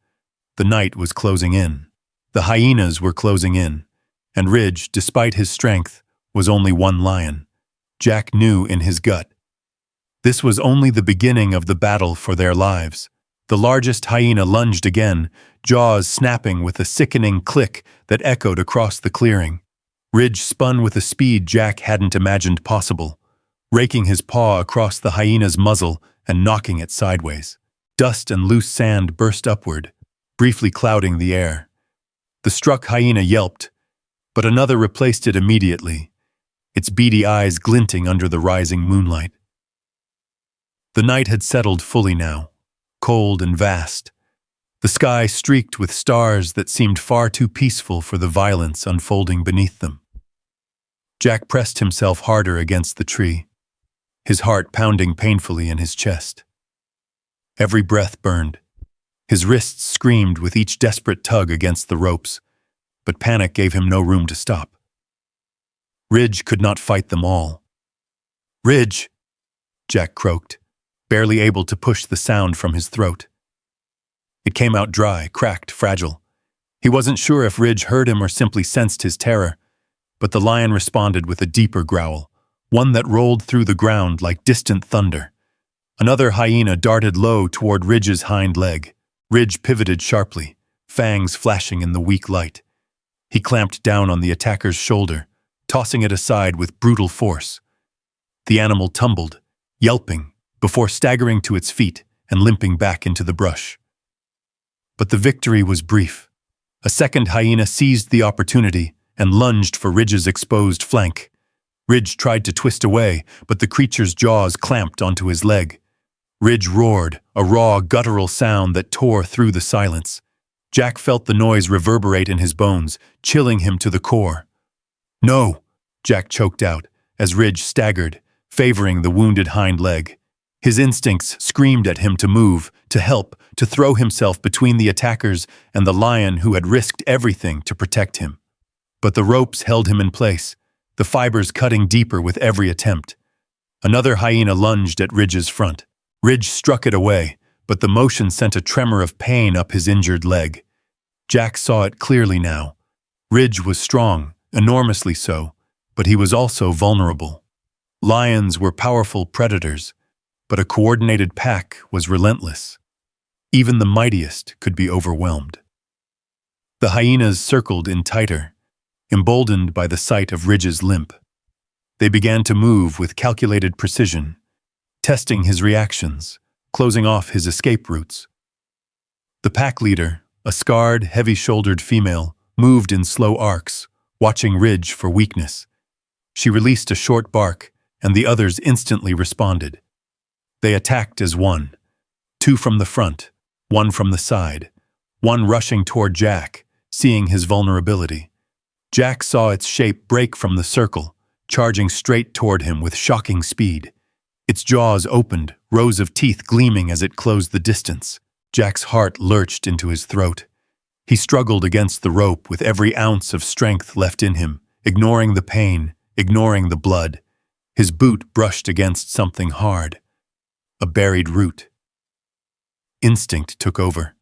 The night was closing in. The hyenas were closing in, and Ridge, despite his strength, was only one lion. Jack knew in his gut. This was only the beginning of the battle for their lives. The largest hyena lunged again, jaws snapping with a sickening click that echoed across the clearing. Ridge spun with a speed Jack hadn't imagined possible, raking his paw across the hyena's muzzle and knocking it sideways. Dust and loose sand burst upward, briefly clouding the air. The struck hyena yelped, but another replaced it immediately, its beady eyes glinting under the rising moonlight. The night had settled fully now, cold and vast. The sky streaked with stars that seemed far too peaceful for the violence unfolding beneath them. Jack pressed himself harder against the tree, his heart pounding painfully in his chest. Every breath burned. His wrists screamed with each desperate tug against the ropes, but panic gave him no room to stop. Ridge could not fight them all. "Ridge!" Jack croaked, barely able to push the sound from his throat. It came out dry, cracked, fragile. He wasn't sure if Ridge heard him or simply sensed his terror, but the lion responded with a deeper growl, one that rolled through the ground like distant thunder. Another hyena darted low toward Ridge's hind leg. Ridge pivoted sharply, fangs flashing in the weak light. He clamped down on the attacker's shoulder, tossing it aside with brutal force. The animal tumbled, yelping, before staggering to its feet and limping back into the brush. But the victory was brief. A second hyena seized the opportunity and lunged for Ridge's exposed flank. Ridge tried to twist away, but the creature's jaws clamped onto his leg. Ridge roared, a raw, guttural sound that tore through the silence. Jack felt the noise reverberate in his bones, chilling him to the core. "No!" Jack choked out, as Ridge staggered, favoring the wounded hind leg. His instincts screamed at him to move, to help, to throw himself between the attackers and the lion who had risked everything to protect him. But the ropes held him in place, the fibers cutting deeper with every attempt. Another hyena lunged at Ridge's front. Ridge struck it away, but the motion sent a tremor of pain up his injured leg. Jack saw it clearly now. Ridge was strong, enormously so, but he was also vulnerable. Lions were powerful predators, but a coordinated pack was relentless. Even the mightiest could be overwhelmed. The hyenas circled in tighter, emboldened by the sight of Ridge's limp. They began to move with calculated precision, testing his reactions, closing off his escape routes. The pack leader, a scarred, heavy-shouldered female, moved in slow arcs, watching Ridge for weakness. She released a short bark, and the others instantly responded. They attacked as one, two from the front, one from the side, one rushing toward Jack, seeing his vulnerability. Jack saw its shape break from the circle, charging straight toward him with shocking speed. Its jaws opened, rows of teeth gleaming as it closed the distance. Jack's heart lurched into his throat. He struggled against the rope with every ounce of strength left in him, ignoring the pain, ignoring the blood. His boot brushed against something hard. A buried root. Instinct took over.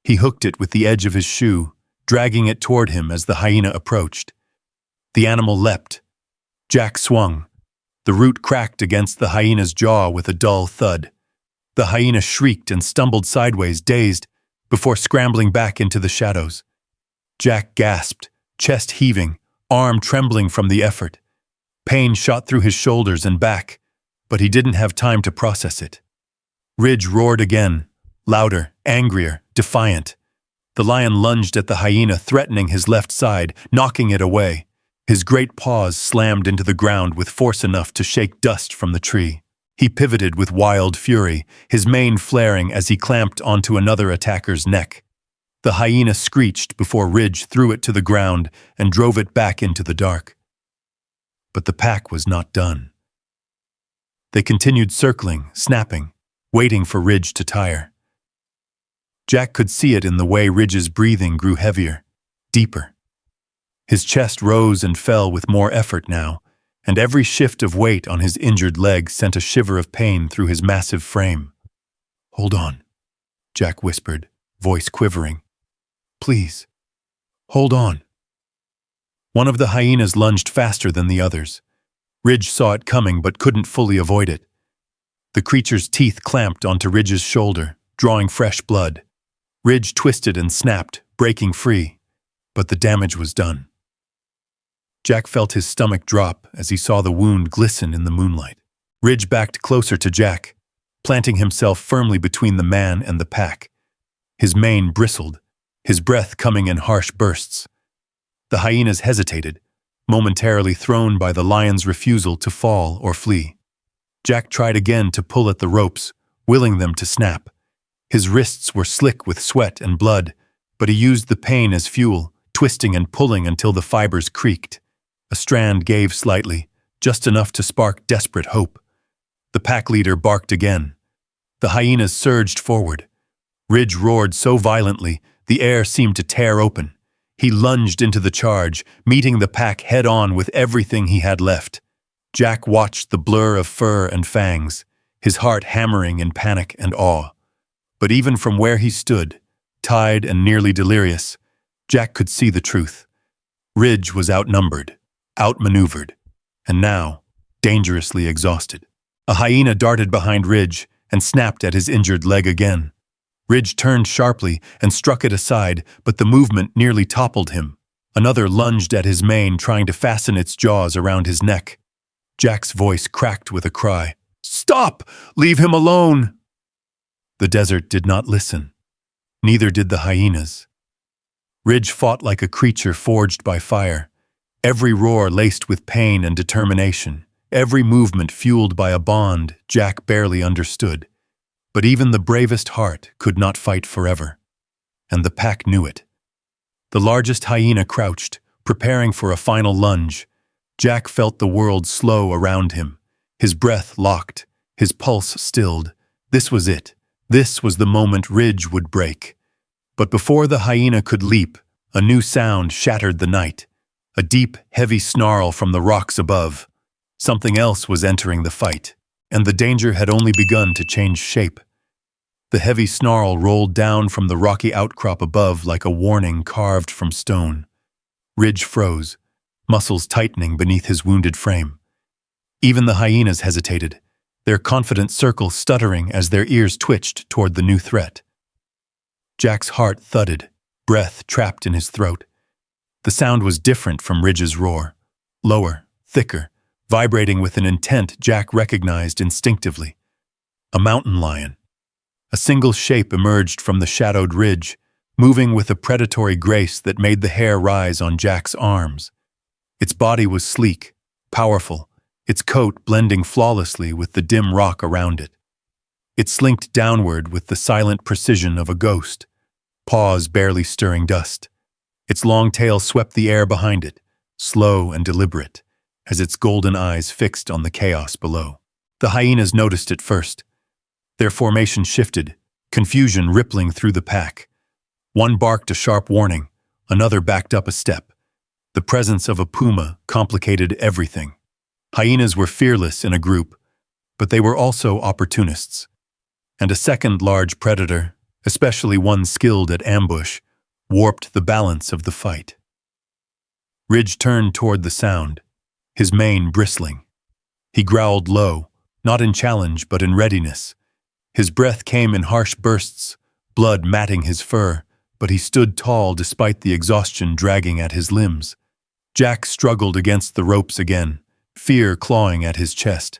He hooked it with the edge of his shoe, dragging it toward him as the hyena approached. The animal leapt. Jack swung. The root cracked against the hyena's jaw with a dull thud. The hyena shrieked and stumbled sideways, dazed, before scrambling back into the shadows. Jack gasped, chest heaving, arm trembling from the effort. Pain shot through his shoulders and back, but he didn't have time to process it. Ridge roared again, louder, angrier, defiant. The lion lunged at the hyena, threatening his left side, knocking it away. His great paws slammed into the ground with force enough to shake dust from the tree. He pivoted with wild fury, his mane flaring as he clamped onto another attacker's neck. The hyena screeched before Ridge threw it to the ground and drove it back into the dark. But the pack was not done. They continued circling, snapping, waiting for Ridge to tire. Jack could see it in the way Ridge's breathing grew heavier, deeper. His chest rose and fell with more effort now, and every shift of weight on his injured leg sent a shiver of pain through his massive frame. "Hold on," Jack whispered, voice quivering. "Please, hold on." One of the hyenas lunged faster than the others. Ridge saw it coming but couldn't fully avoid it. The creature's teeth clamped onto Ridge's shoulder, drawing fresh blood. Ridge twisted and snapped, breaking free, but the damage was done. Jack felt his stomach drop as he saw the wound glisten in the moonlight. Ridge backed closer to Jack, planting himself firmly between the man and the pack. His mane bristled, his breath coming in harsh bursts. The hyenas hesitated, momentarily thrown by the lion's refusal to fall or flee. Jack tried again to pull at the ropes, willing them to snap. His wrists were slick with sweat and blood, but he used the pain as fuel, twisting and pulling until the fibers creaked. A strand gave slightly, just enough to spark desperate hope. The pack leader barked again. The hyenas surged forward. Ridge roared so violently, the air seemed to tear open. He lunged into the charge, meeting the pack head-on with everything he had left. Jack watched the blur of fur and fangs, his heart hammering in panic and awe. But even from where he stood, tired and nearly delirious, Jack could see the truth. Ridge was outnumbered, outmaneuvered, and now dangerously exhausted. A hyena darted behind Ridge and snapped at his injured leg again. Ridge turned sharply and struck it aside, but the movement nearly toppled him. Another lunged at his mane, trying to fasten its jaws around his neck. Jack's voice cracked with a cry. "Stop! Leave him alone!" The desert did not listen. Neither did the hyenas. Ridge fought like a creature forged by fire, every roar laced with pain and determination, every movement fueled by a bond Jack barely understood. But even the bravest heart could not fight forever. And the pack knew it. The largest hyena crouched, preparing for a final lunge. Jack felt the world slow around him, his breath locked, his pulse stilled. This was it. This was the moment Ridge would break. But before the hyena could leap, a new sound shattered the night. A deep, heavy snarl from the rocks above. Something else was entering the fight, and the danger had only begun to change shape. The heavy snarl rolled down from the rocky outcrop above like a warning carved from stone. Ridge froze, muscles tightening beneath his wounded frame. Even the hyenas hesitated, their confident circle stuttering as their ears twitched toward the new threat. Jack's heart thudded, breath trapped in his throat. The sound was different from Ridge's roar, lower, thicker, vibrating with an intent Jack recognized instinctively. A mountain lion. A single shape emerged from the shadowed ridge, moving with a predatory grace that made the hair rise on Jack's arms. Its body was sleek, powerful, its coat blending flawlessly with the dim rock around it. It slinked downward with the silent precision of a ghost, paws barely stirring dust. Its long tail swept the air behind it, slow and deliberate, as its golden eyes fixed on the chaos below. The hyenas noticed it first. Their formation shifted, confusion rippling through the pack. One barked a sharp warning, another backed up a step. The presence of a puma complicated everything. Hyenas were fearless in a group, but they were also opportunists. And a second large predator, especially one skilled at ambush, warped the balance of the fight. Ridge turned toward the sound, his mane bristling. He growled low, not in challenge but in readiness. His breath came in harsh bursts, blood matting his fur, but he stood tall despite the exhaustion dragging at his limbs. Jack struggled against the ropes again, fear clawing at his chest.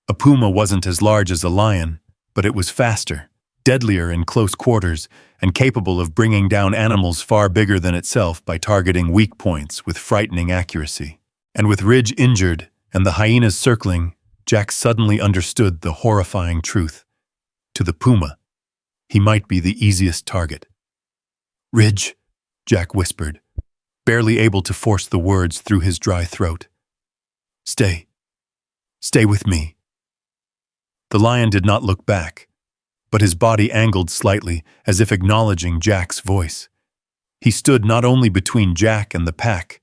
A puma wasn't as large as a lion, but it was faster, deadlier in close quarters, and capable of bringing down animals far bigger than itself by targeting weak points with frightening accuracy. And with Ridge injured and the hyenas circling, Jack suddenly understood the horrifying truth. To the puma, he might be the easiest target. "Ridge," Jack whispered, barely able to force the words through his dry throat. "Stay. Stay with me." The lion did not look back, but his body angled slightly as if acknowledging Jack's voice. He stood not only between Jack and the pack,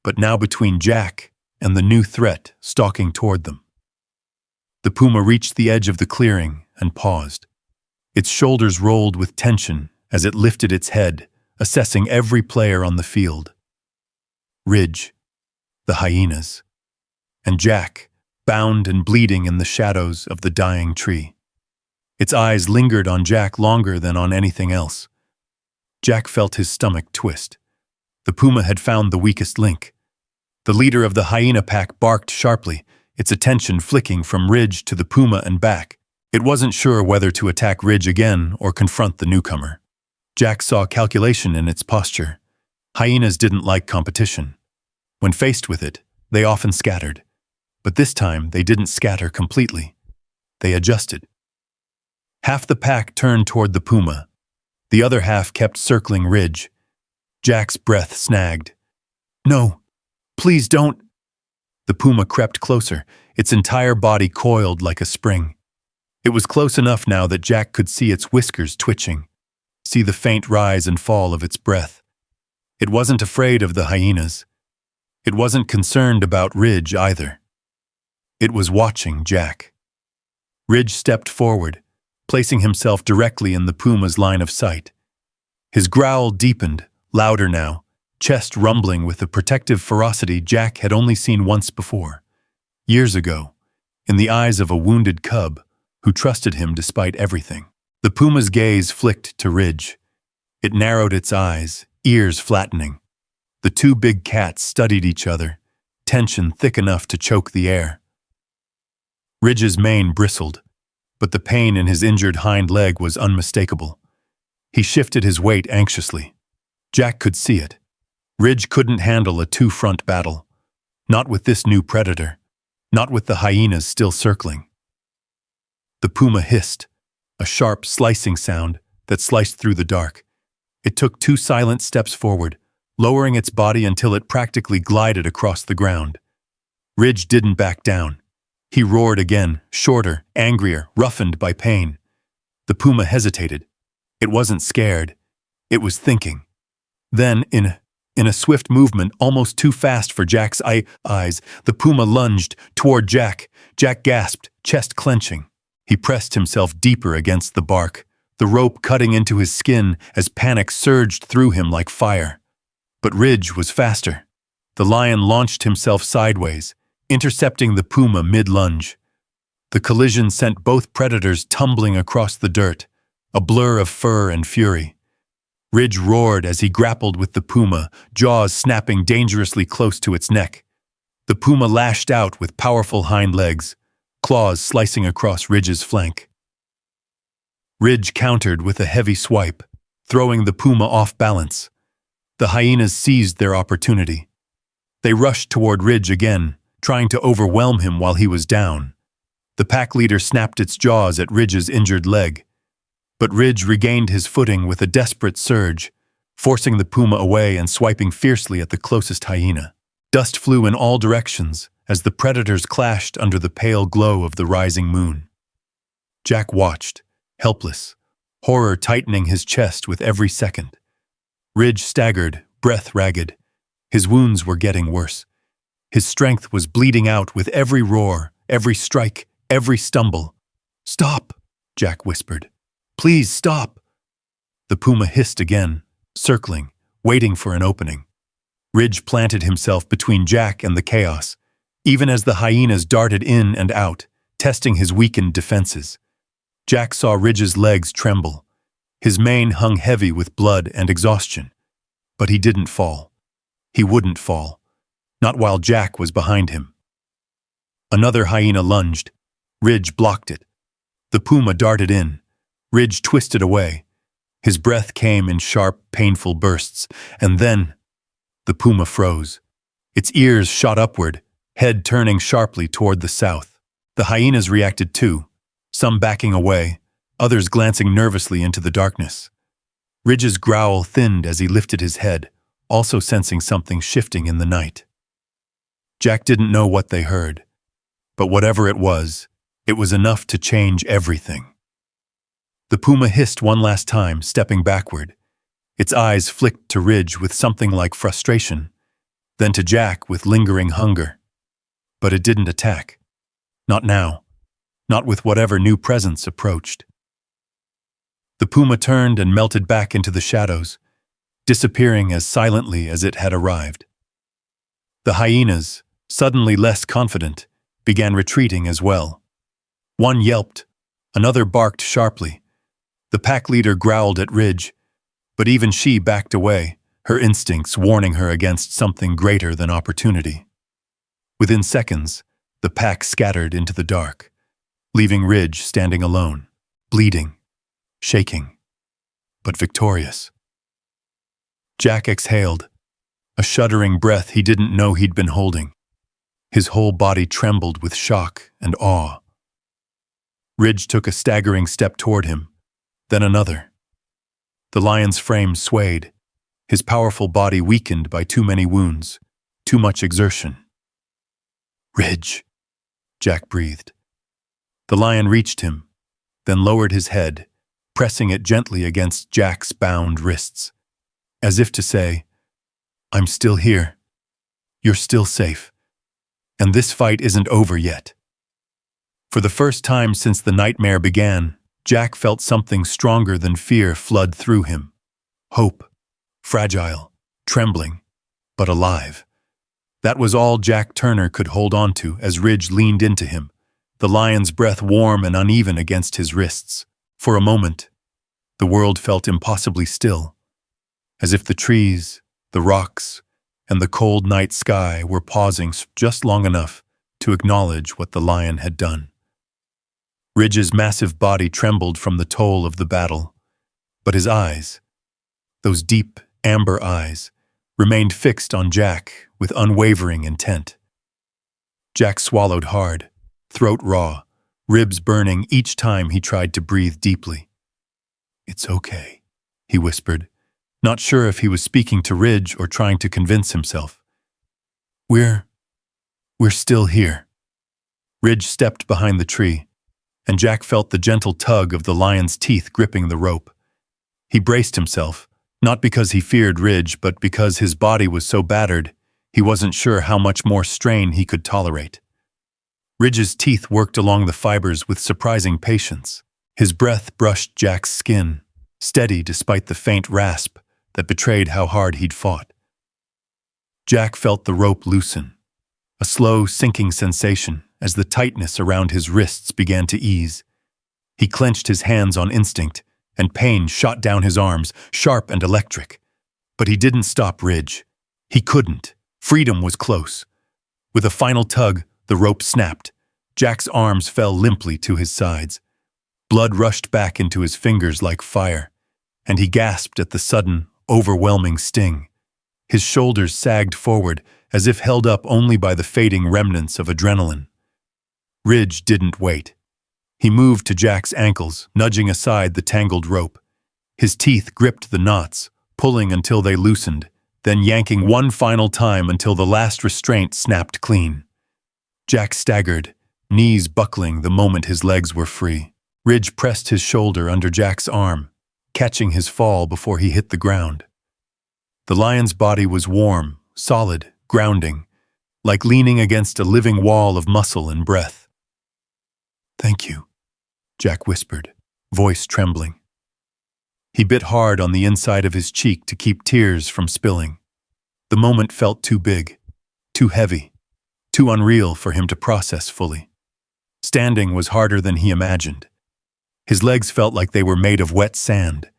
but now between Jack and the new threat stalking toward them. The puma reached the edge of the clearing and paused. Its shoulders rolled with tension as it lifted its head, assessing every player on the field. Ridge, the hyenas, and Jack, bound and bleeding in the shadows of the dying tree. Its eyes lingered on Jack longer than on anything else. Jack felt his stomach twist. The puma had found the weakest link. The leader of the hyena pack barked sharply, its attention flicking from Ridge to the puma and back. It wasn't sure whether to attack Ridge again or confront the newcomer. Jack saw calculation in its posture. Hyenas didn't like competition. When faced with it, they often scattered. But this time, they didn't scatter completely. They adjusted. Half the pack turned toward the puma. The other half kept circling Ridge. Jack's breath snagged. "No, please don't." The puma crept closer, its entire body coiled like a spring. It was close enough now that Jack could see its whiskers twitching, see the faint rise and fall of its breath. It wasn't afraid of the hyenas. It wasn't concerned about Ridge either. It was watching Jack. Ridge stepped forward, placing himself directly in the puma's line of sight. His growl deepened, louder now, chest rumbling with the protective ferocity Jack had only seen once before, years ago, in the eyes of a wounded cub who trusted him despite everything. The puma's gaze flicked to Ridge. It narrowed its eyes, ears flattening. The two big cats studied each other, tension thick enough to choke the air. Ridge's mane bristled, but the pain in his injured hind leg was unmistakable. He shifted his weight anxiously. Jack could see it. Ridge couldn't handle a two-front battle. Not with this new predator. Not with the hyenas still circling. The puma hissed, a sharp, slicing sound that sliced through the dark. It took 2 silent steps forward, lowering its body until it practically glided across the ground. Ridge didn't back down. He roared again, shorter, angrier, roughened by pain. The puma hesitated. It wasn't scared. It was thinking. Then, in a swift movement almost too fast for Jack's eyes, the puma lunged toward Jack. Jack gasped, chest clenching. He pressed himself deeper against the bark, the rope cutting into his skin as panic surged through him like fire. But Ridge was faster. The lion launched himself sideways, intercepting the puma mid-lunge. The collision sent both predators tumbling across the dirt, a blur of fur and fury. Ridge roared as he grappled with the puma, jaws snapping dangerously close to its neck. The puma lashed out with powerful hind legs, claws slicing across Ridge's flank. Ridge countered with a heavy swipe, throwing the puma off balance. The hyenas seized their opportunity. They rushed toward Ridge again, trying to overwhelm him while he was down. The pack leader snapped its jaws at Ridge's injured leg. But Ridge regained his footing with a desperate surge, forcing the puma away and swiping fiercely at the closest hyena. Dust flew in all directions as the predators clashed under the pale glow of the rising moon. Jack watched, helpless, horror tightening his chest with every second. Ridge staggered, breath ragged. His wounds were getting worse. His strength was bleeding out with every roar, every strike, every stumble. "Stop," Jack whispered. "Please stop." The puma hissed again, circling, waiting for an opening. Ridge planted himself between Jack and the chaos, even as the hyenas darted in and out, testing his weakened defenses. Jack saw Ridge's legs tremble. His mane hung heavy with blood and exhaustion. But he didn't fall. He wouldn't fall. Not while Jack was behind him. Another hyena lunged. Ridge blocked it. The puma darted in. Ridge twisted away. His breath came in sharp, painful bursts, and then the puma froze. Its ears shot upward, head turning sharply toward the south. The hyenas reacted too, some backing away, others glancing nervously into the darkness. Ridge's growl thinned as he lifted his head, also sensing something shifting in the night. Jack didn't know what they heard, but whatever it was enough to change everything. The puma hissed one last time, stepping backward. Its eyes flicked to Ridge with something like frustration, then to Jack with lingering hunger. But it didn't attack. Not now. Not with whatever new presence approached. The puma turned and melted back into the shadows, disappearing as silently as it had arrived. The hyenas, suddenly less confident, began retreating as well. One yelped, another barked sharply. The pack leader growled at Ridge, but even she backed away, her instincts warning her against something greater than opportunity. Within seconds, the pack scattered into the dark, leaving Ridge standing alone, bleeding, shaking, but victorious. Jack exhaled, a shuddering breath he didn't know he'd been holding. His whole body trembled with shock and awe. Ridge took a staggering step toward him, then another. The lion's frame swayed, his powerful body weakened by too many wounds, too much exertion. "Ridge," Jack breathed. The lion reached him, then lowered his head, pressing it gently against Jack's bound wrists, as if to say, "I'm still here. You're still safe. And this fight isn't over yet." For the first time since the nightmare began, Jack felt something stronger than fear flood through him. Hope, fragile, trembling, but alive. That was all Jack Turner could hold on to as Ridge leaned into him, the lion's breath warm and uneven against his wrists. For a moment, the world felt impossibly still, as if the trees, the rocks, and the cold night sky were pausing just long enough to acknowledge what the lion had done. Ridge's massive body trembled from the toll of the battle, but his eyes, those deep, amber eyes, remained fixed on Jack with unwavering intent. Jack swallowed hard, throat raw, ribs burning each time he tried to breathe deeply. "It's okay," he whispered, not sure if he was speaking to Ridge or trying to convince himself. We're still here." Ridge stepped behind the tree, and Jack felt the gentle tug of the lion's teeth gripping the rope. He braced himself, not because he feared Ridge, but because his body was so battered, he wasn't sure how much more strain he could tolerate. Ridge's teeth worked along the fibers with surprising patience. His breath brushed Jack's skin, steady despite the faint rasp that betrayed how hard he'd fought. Jack felt the rope loosen, a slow, sinking sensation as the tightness around his wrists began to ease. He clenched his hands on instinct, and pain shot down his arms, sharp and electric. But he didn't stop Ridge. He couldn't. Freedom was close. With a final tug, the rope snapped. Jack's arms fell limply to his sides. Blood rushed back into his fingers like fire, and he gasped at the sudden, overwhelming sting. His shoulders sagged forward, as if held up only by the fading remnants of adrenaline. Ridge didn't wait. He moved to Jack's ankles, nudging aside the tangled rope. His teeth gripped the knots, pulling until they loosened, then yanking one final time until the last restraint snapped clean. Jack staggered, knees buckling the moment his legs were free. Ridge pressed his shoulder under Jack's arm, catching his fall before he hit the ground. The lion's body was warm, solid, grounding, like leaning against a living wall of muscle and breath. "Thank you," Jack whispered, voice trembling. He bit hard on the inside of his cheek to keep tears from spilling. The moment felt too big, too heavy, too unreal for him to process fully. Standing was harder than he imagined. His legs felt like they were made of wet sand.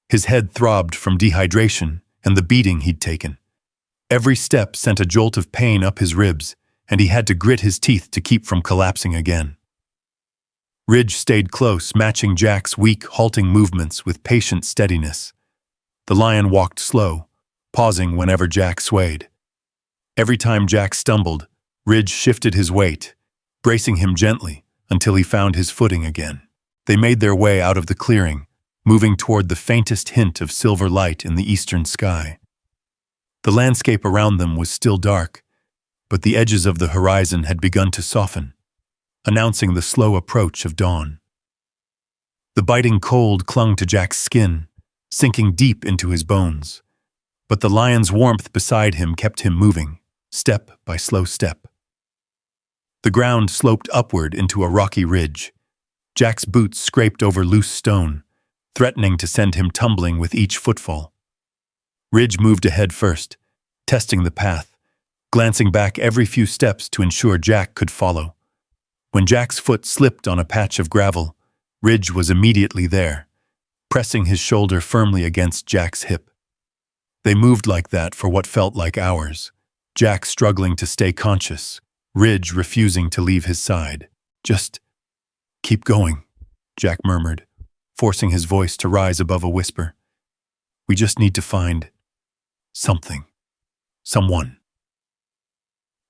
His head throbbed from dehydration and the beating he'd taken. Every step sent a jolt of pain up his ribs, and he had to grit his teeth to keep from collapsing again. Ridge stayed close, matching Jack's weak, halting movements with patient steadiness. The lion walked slow, pausing whenever Jack swayed. Every time Jack stumbled, Ridge shifted his weight, bracing him gently until he found his footing again. They made their way out of the clearing, moving toward the faintest hint of silver light in the eastern sky. The landscape around them was still dark, but the edges of the horizon had begun to soften, announcing the slow approach of dawn. The biting cold clung to Jack's skin, sinking deep into his bones, but the lion's warmth beside him kept him moving, step by slow step. The ground sloped upward into a rocky ridge. Jack's boots scraped over loose stone, threatening to send him tumbling with each footfall. Ridge moved ahead first, testing the path, glancing back every few steps to ensure Jack could follow. When Jack's foot slipped on a patch of gravel, Ridge was immediately there, pressing his shoulder firmly against Jack's hip. They moved like that for what felt like hours, Jack struggling to stay conscious, Ridge refusing to leave his side. "Just keep going," Jack murmured, forcing his voice to rise above a whisper. "We just need to find something. Someone."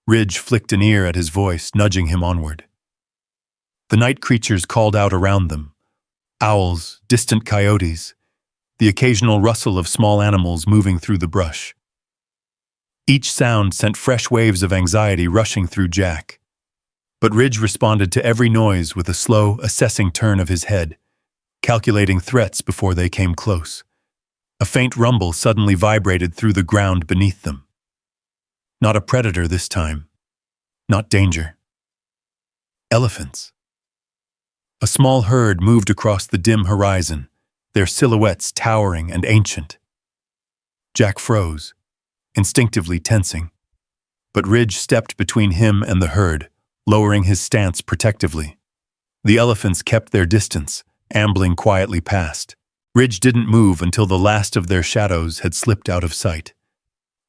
Ridge flicked an ear at his voice, nudging him onward. The night creatures called out around them. Owls, distant coyotes, the occasional rustle of small animals moving through the brush. Each sound sent fresh waves of anxiety rushing through Jack. But Ridge responded to every noise with a slow, assessing turn of his head, calculating threats before they came close. A faint rumble suddenly vibrated through the ground beneath them. Not a predator this time. Not danger. Elephants. A small herd moved across the dim horizon, their silhouettes towering and ancient. Jack froze, instinctively tensing. But Ridge stepped between him and the herd, lowering his stance protectively. The elephants kept their distance, ambling quietly past. Ridge didn't move until the last of their shadows had slipped out of sight.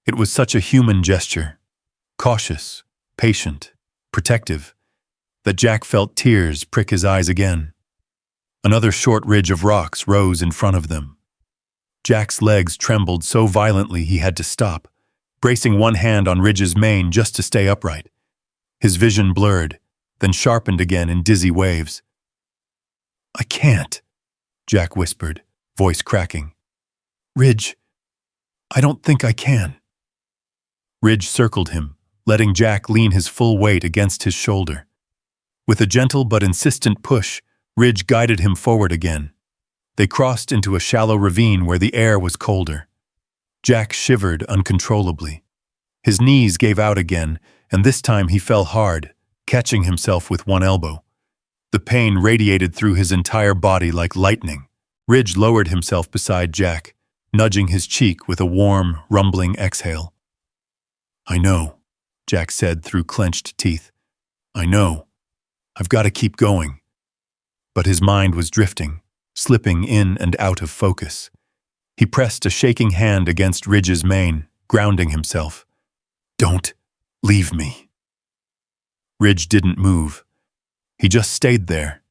It was such a human gesture, cautious, patient, protective, that Jack felt tears prick his eyes again. Another short ridge of rocks rose in front of them. Jack's legs trembled so violently he had to stop, bracing one hand on Ridge's mane just to stay upright. His vision blurred, then sharpened again in dizzy waves. "I can't," Jack whispered, voice cracking. "Ridge, I don't think I can." Ridge circled him, letting Jack lean his full weight against his shoulder. With a gentle but insistent push, Ridge guided him forward again. They crossed into a shallow ravine where the air was colder. Jack shivered uncontrollably. His knees gave out again, and this time he fell hard, catching himself with one elbow. The pain radiated through his entire body like lightning. Ridge lowered himself beside Jack, nudging his cheek with a warm, rumbling exhale. "I know," Jack said through clenched teeth. "I know. I've got to keep going." But his mind was drifting, slipping in and out of focus. He pressed a shaking hand against Ridge's mane, grounding himself. "Don't leave me." Ridge didn't move. He just stayed there,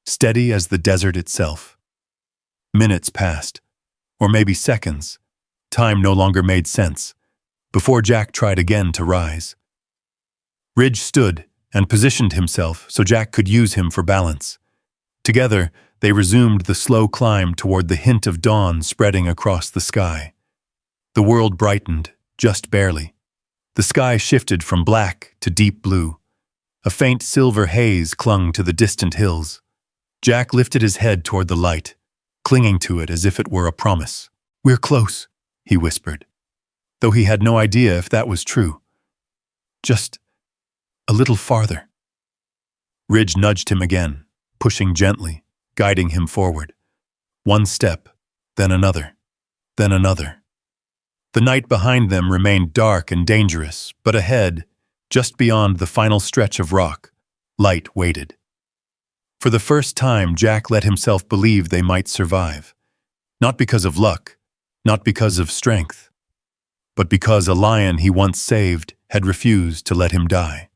steady as the desert itself. Minutes passed, or maybe seconds. Time no longer made sense, before Jack tried again to rise. Ridge stood and positioned himself so Jack could use him for balance. Together, they resumed the slow climb toward the hint of dawn spreading across the sky. The world brightened, just barely. The sky shifted from black to deep blue. A faint silver haze clung to the distant hills. Jack lifted his head toward the light, clinging to it as if it were a promise. "We're close," he whispered, though he had no idea if that was true. "Just a little farther." Ridge nudged him again, pushing gently, guiding him forward. One step, then another, then another. The night behind them remained dark and dangerous, but ahead, just beyond the final stretch of rock, light waited. For the first time, Jack let himself believe they might survive. Not because of luck, not because of strength, but because a lion he once saved had refused to let him die.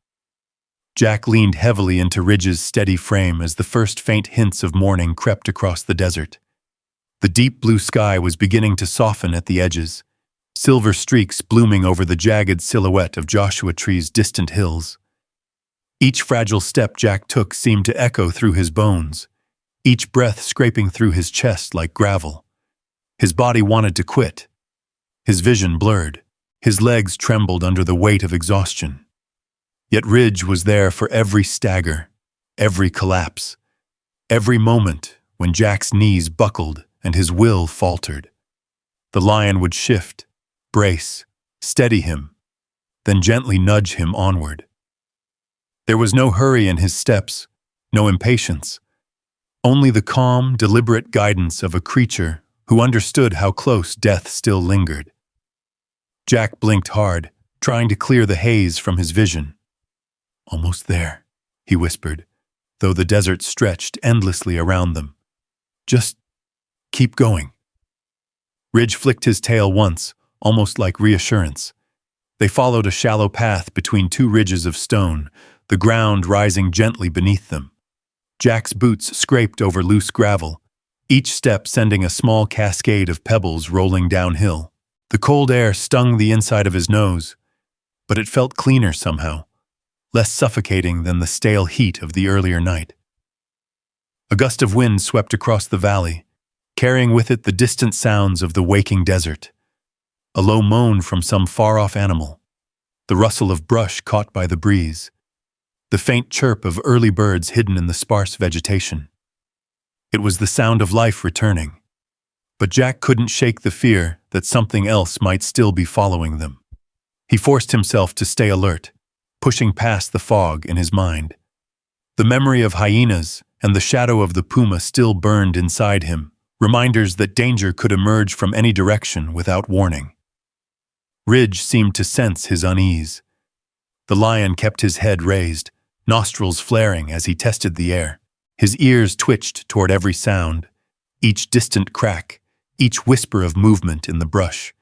Jack leaned heavily into Ridge's steady frame as the first faint hints of morning crept across the desert. The deep blue sky was beginning to soften at the edges, silver streaks blooming over the jagged silhouette of Joshua Tree's distant hills. Each fragile step Jack took seemed to echo through his bones, each breath scraping through his chest like gravel. His body wanted to quit. His vision blurred. His legs trembled under the weight of exhaustion. Yet Ridge was there for every stagger, every collapse, every moment when Jack's knees buckled and his will faltered. The lion would shift, brace, steady him, then gently nudge him onward. There was no hurry in his steps, no impatience, only the calm, deliberate guidance of a creature who understood how close death still lingered. Jack blinked hard, trying to clear the haze from his vision. "Almost there," he whispered, though the desert stretched endlessly around them. "Just keep going." Ridge flicked his tail once, almost like reassurance. They followed a shallow path between two ridges of stone, the ground rising gently beneath them. Jack's boots scraped over loose gravel, each step sending a small cascade of pebbles rolling downhill. The cold air stung the inside of his nose, but it felt cleaner somehow, less suffocating than the stale heat of the earlier night. A gust of wind swept across the valley, carrying with it the distant sounds of the waking desert. A low moan from some far-off animal, the rustle of brush caught by the breeze, the faint chirp of early birds hidden in the sparse vegetation. It was the sound of life returning, but Jack couldn't shake the fear that something else might still be following them. He forced himself to stay alert, pushing past the fog in his mind. The memory of hyenas and the shadow of the puma still burned inside him, reminders that danger could emerge from any direction without warning. Ridge seemed to sense his unease. The lion kept his head raised, nostrils flaring as he tested the air. His ears twitched toward every sound, each distant crack, each whisper of movement in the brush.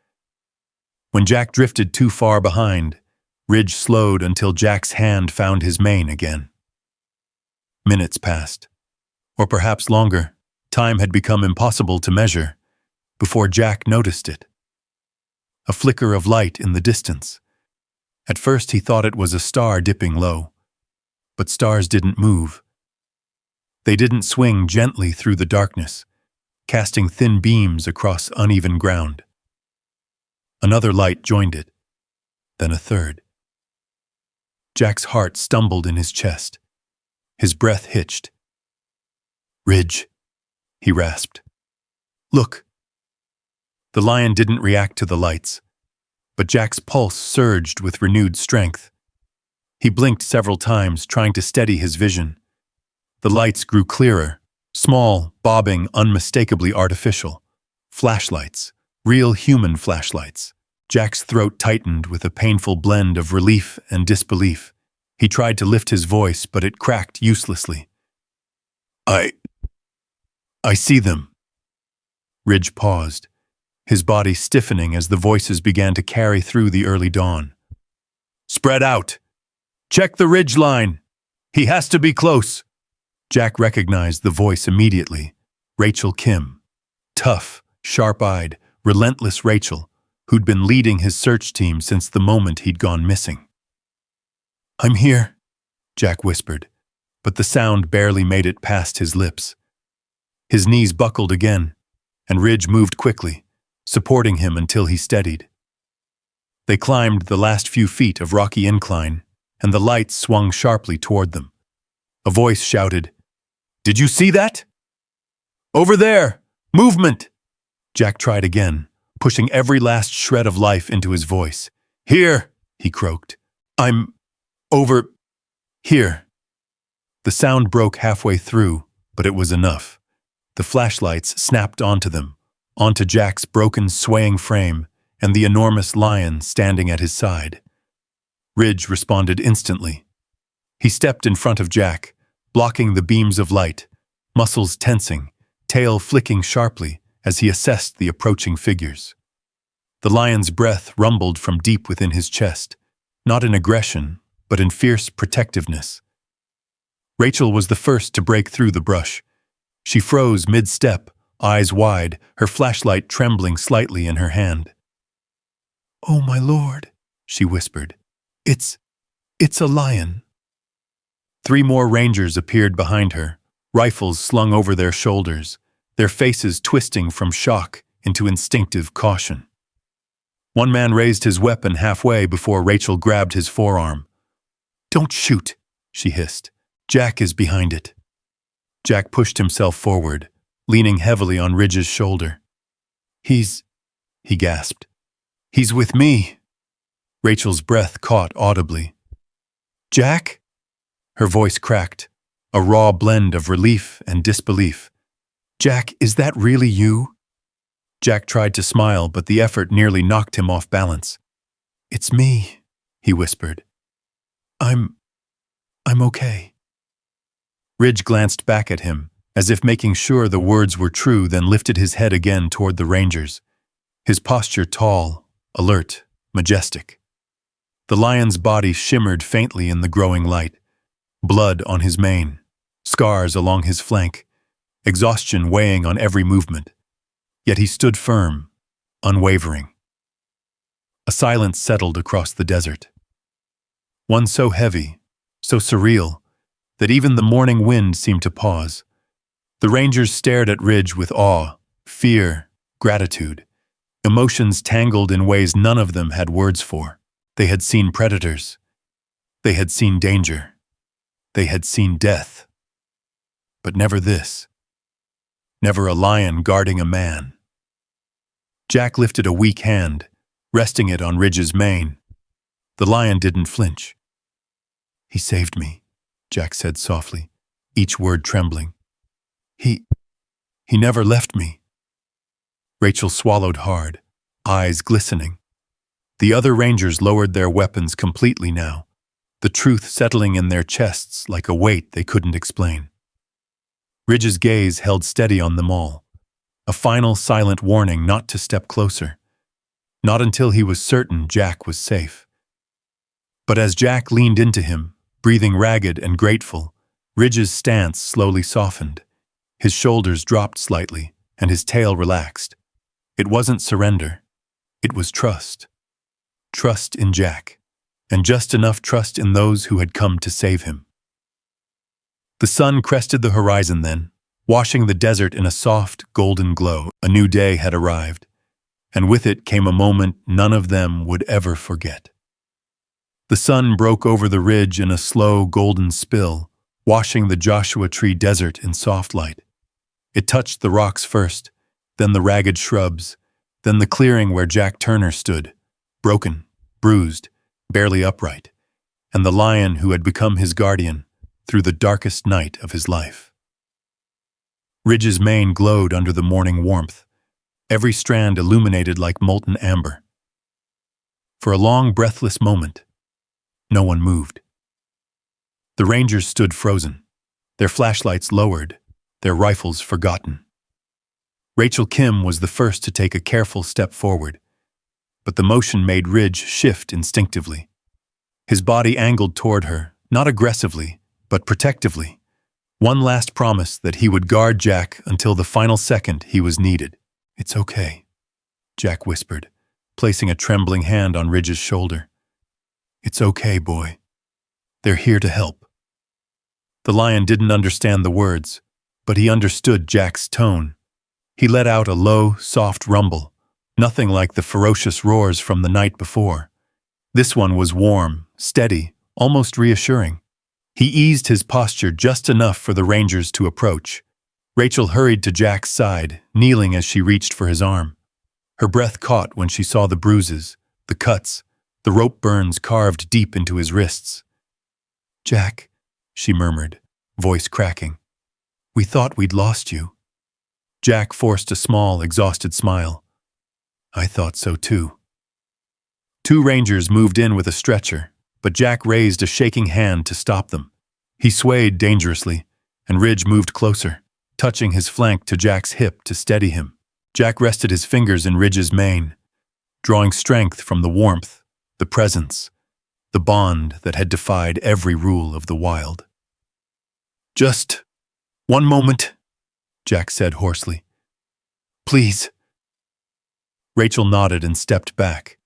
When Jack drifted too far behind, Ridge slowed until Jack's hand found his mane again. Minutes passed, or perhaps longer. Time had become impossible to measure, before Jack noticed it. A flicker of light in the distance. At first he thought it was a star dipping low, but stars didn't move. They didn't swing gently through the darkness, casting thin beams across uneven ground. Another light joined it, then a third. Jack's heart stumbled in his chest. His breath hitched. "Ridge," he rasped. "Look." The lion didn't react to the lights, but Jack's pulse surged with renewed strength. He blinked several times, trying to steady his vision. The lights grew clearer, small, bobbing, unmistakably artificial. Flashlights, real human flashlights. Jack's throat tightened with a painful blend of relief and disbelief. He tried to lift his voice, but it cracked uselessly. I see them." Ridge paused, his body stiffening as the voices began to carry through the early dawn. "Spread out! Check the ridge line! He has to be close!" Jack recognized the voice immediately. Rachel Kim. Tough, sharp-eyed, relentless Rachel, who'd been leading his search team since the moment he'd gone missing. "I'm here," Jack whispered, but the sound barely made it past his lips. His knees buckled again, and Ridge moved quickly, supporting him until he steadied. They climbed the last few feet of rocky incline, and the lights swung sharply toward them. A voice shouted, "Did you see that? Over there! Movement!" Jack tried again, pushing every last shred of life into his voice. "Here!" he croaked. "I'm over here." The sound broke halfway through, but it was enough. The flashlights snapped onto them, onto Jack's broken, swaying frame and the enormous lion standing at his side. Ridge responded instantly. He stepped in front of Jack, blocking the beams of light, muscles tensing, tail flicking sharply as he assessed the approaching figures. The lion's breath rumbled from deep within his chest, not in aggression, but in fierce protectiveness. Rachel was the first to break through the brush. She froze mid-step, eyes wide, her flashlight trembling slightly in her hand. "Oh, my lord," she whispered. It's a lion." 3 more rangers appeared behind her, rifles slung over their shoulders, their faces twisting from shock into instinctive caution. One man raised his weapon halfway before Rachel grabbed his forearm. "Don't shoot," she hissed. "Jack is behind it." Jack pushed himself forward, leaning heavily on Ridge's shoulder. He gasped. "He's with me." Rachel's breath caught audibly. "Jack?" Her voice cracked, a raw blend of relief and disbelief. "Jack, is that really you?" Jack tried to smile, but the effort nearly knocked him off balance. "It's me," he whispered. I'm okay." Ridge glanced back at him, as if making sure the words were true, then lifted his head again toward the rangers, his posture tall, alert, majestic. The lion's body shimmered faintly in the growing light, blood on his mane, scars along his flank, exhaustion weighing on every movement. Yet he stood firm, unwavering. A silence settled across the desert. One so heavy, so surreal, that even the morning wind seemed to pause. The rangers stared at Ridge with awe, fear, gratitude, emotions tangled in ways none of them had words for. They had seen predators. They had seen danger. They had seen death. But never this. Never a lion guarding a man. Jack lifted a weak hand, resting it on Ridge's mane. The lion didn't flinch. "He saved me," Jack said softly, each word trembling. He never left me." Rachel swallowed hard, eyes glistening. The other rangers lowered their weapons completely now, the truth settling in their chests like a weight they couldn't explain. Ridge's gaze held steady on them all, a final silent warning not to step closer, not until he was certain Jack was safe. But as Jack leaned into him, breathing ragged and grateful, Ridge's stance slowly softened. His shoulders dropped slightly, and his tail relaxed. It wasn't surrender. It was trust. Trust in Jack, and just enough trust in those who had come to save him. The sun crested the horizon then, washing the desert in a soft, golden glow. A new day had arrived, and with it came a moment none of them would ever forget. The sun broke over the ridge in a slow, golden spill, washing the Joshua Tree Desert in soft light. It touched the rocks first, then the ragged shrubs, then the clearing where Jack Turner stood, broken, bruised, barely upright, and the lion who had become his guardian through the darkest night of his life. Ridge's mane glowed under the morning warmth, every strand illuminated like molten amber. For a long, breathless moment, no one moved. The rangers stood frozen, their flashlights lowered, their rifles forgotten. Rachel Kim was the first to take a careful step forward, but the motion made Ridge shift instinctively. His body angled toward her, not aggressively, but protectively. One last promise that he would guard Jack until the final second he was needed. "It's okay," Jack whispered, placing a trembling hand on Ridge's shoulder. "It's okay, boy. They're here to help." The lion didn't understand the words, but he understood Jack's tone. He let out a low, soft rumble, nothing like the ferocious roars from the night before. This one was warm, steady, almost reassuring. He eased his posture just enough for the rangers to approach. Rachel hurried to Jack's side, kneeling as she reached for his arm. Her breath caught when she saw the bruises, the cuts, the rope burns carved deep into his wrists. "Jack," she murmured, voice cracking. "We thought we'd lost you." Jack forced a small, exhausted smile. "I thought so too." 2 rangers moved in with a stretcher, but Jack raised a shaking hand to stop them. He swayed dangerously, and Ridge moved closer, touching his flank to Jack's hip to steady him. Jack rested his fingers in Ridge's mane, drawing strength from the warmth, the presence, the bond that had defied every rule of the wild. Just one moment, Jack said hoarsely. Please. Rachel nodded and stepped back.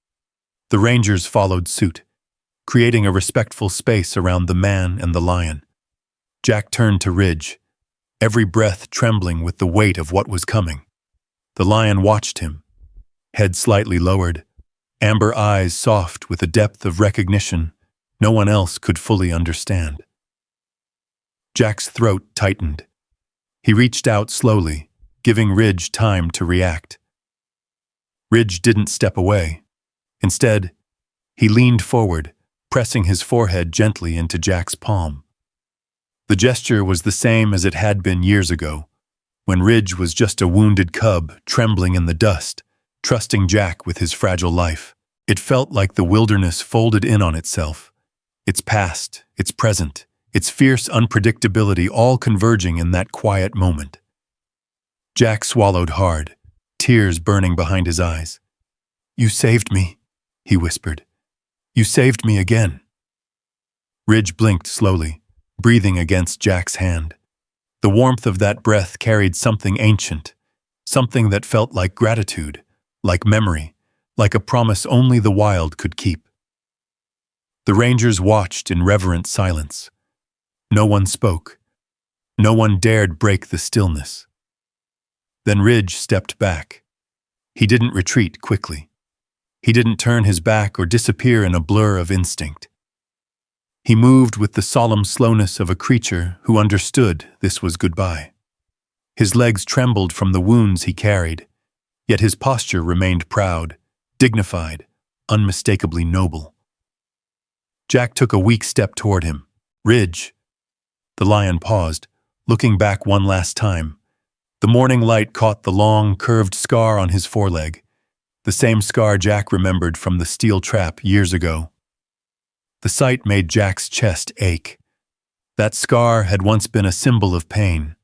The rangers followed suit, creating a respectful space around the man and the lion. Jack turned to Ridge, every breath trembling with the weight of what was coming. The lion watched him, head slightly lowered, amber eyes soft with a depth of recognition no one else could fully understand. Jack's throat tightened. He reached out slowly, giving Ridge time to react. Ridge didn't step away. Instead, he leaned forward, pressing his forehead gently into Jack's palm. The gesture was the same as it had been years ago, when Ridge was just a wounded cub trembling in the dust, trusting Jack with his fragile life. It felt like the wilderness folded in on itself, its past, its present, its fierce unpredictability all converging in that quiet moment. Jack swallowed hard, tears burning behind his eyes. "You saved me," he whispered. "You saved me again." Ridge blinked slowly, breathing against Jack's hand. The warmth of that breath carried something ancient, something that felt like gratitude, like memory, like a promise only the wild could keep. The rangers watched in reverent silence. No one spoke. No one dared break the stillness. Then Ridge stepped back. He didn't retreat quickly. He didn't turn his back or disappear in a blur of instinct. He moved with the solemn slowness of a creature who understood this was goodbye. His legs trembled from the wounds he carried, yet his posture remained proud, dignified, unmistakably noble. Jack took a weak step toward him. "Ridge." The lion paused, looking back one last time. The morning light caught the long, curved scar on his foreleg, the same scar Jack remembered from the steel trap years ago. The sight made Jack's chest ache. That scar had once been a symbol of pain.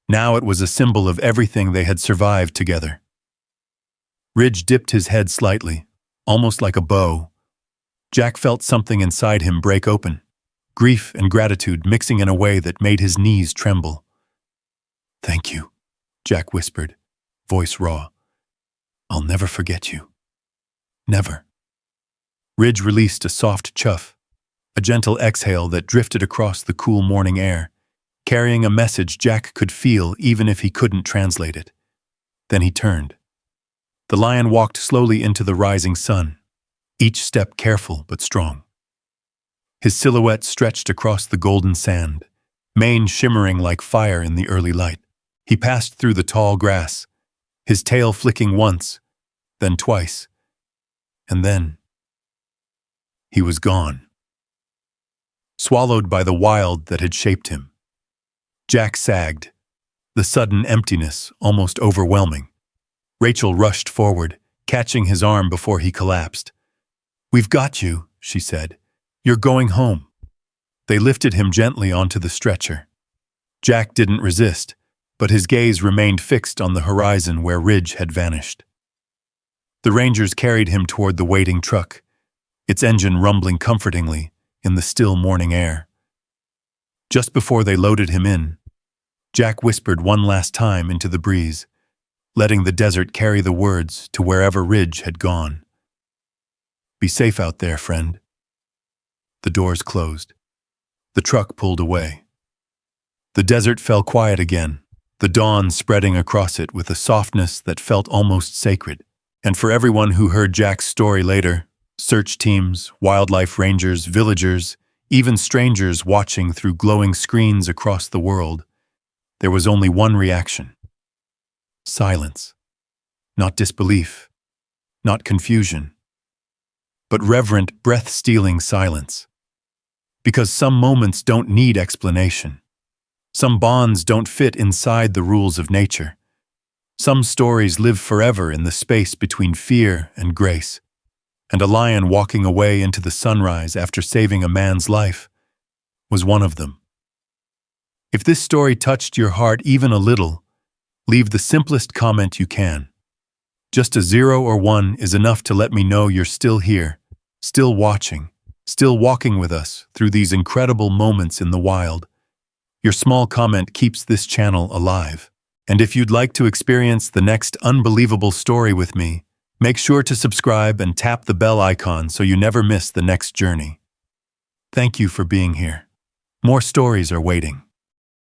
Now it was a symbol of everything they had survived together. Ridge dipped his head slightly, almost like a bow. Jack felt something inside him break open, grief and gratitude mixing in a way that made his knees tremble. "Thank you," Jack whispered, voice raw. "I'll never forget you. Never." Ridge released a soft chuff, a gentle exhale that drifted across the cool morning air, carrying a message Jack could feel even if he couldn't translate it. Then he turned. The lion walked slowly into the rising sun, each step careful but strong. His silhouette stretched across the golden sand, mane shimmering like fire in the early light. He passed through the tall grass, his tail flicking once, then twice, and then he was gone, swallowed by the wild that had shaped him. Jack sagged, the sudden emptiness almost overwhelming. Rachel rushed forward, catching his arm before he collapsed. "We've got you," she said. "You're going home." They lifted him gently onto the stretcher. Jack didn't resist, but his gaze remained fixed on the horizon where Ridge had vanished. The rangers carried him toward the waiting truck, its engine rumbling comfortingly in the still morning air. Just before they loaded him in, Jack whispered one last time into the breeze, letting the desert carry the words to wherever Ridge had gone. "Be safe out there, friend." The doors closed. The truck pulled away. The desert fell quiet again, the dawn spreading across it with a softness that felt almost sacred. And for everyone who heard Jack's story later, search teams, wildlife rangers, villagers, even strangers watching through glowing screens across the world, there was only one reaction. Silence. Not disbelief, not confusion, but reverent, breath-stealing silence. Because some moments don't need explanation. Some bonds don't fit inside the rules of nature. Some stories live forever in the space between fear and grace. And a lion walking away into the sunrise after saving a man's life was one of them. If this story touched your heart even a little, leave the simplest comment you can. Just a 0 or 1 is enough to let me know you're still here, still watching, still walking with us through these incredible moments in the wild. Your small comment keeps this channel alive. And if you'd like to experience the next unbelievable story with me, make sure to subscribe and tap the bell icon so you never miss the next journey. Thank you for being here. More stories are waiting.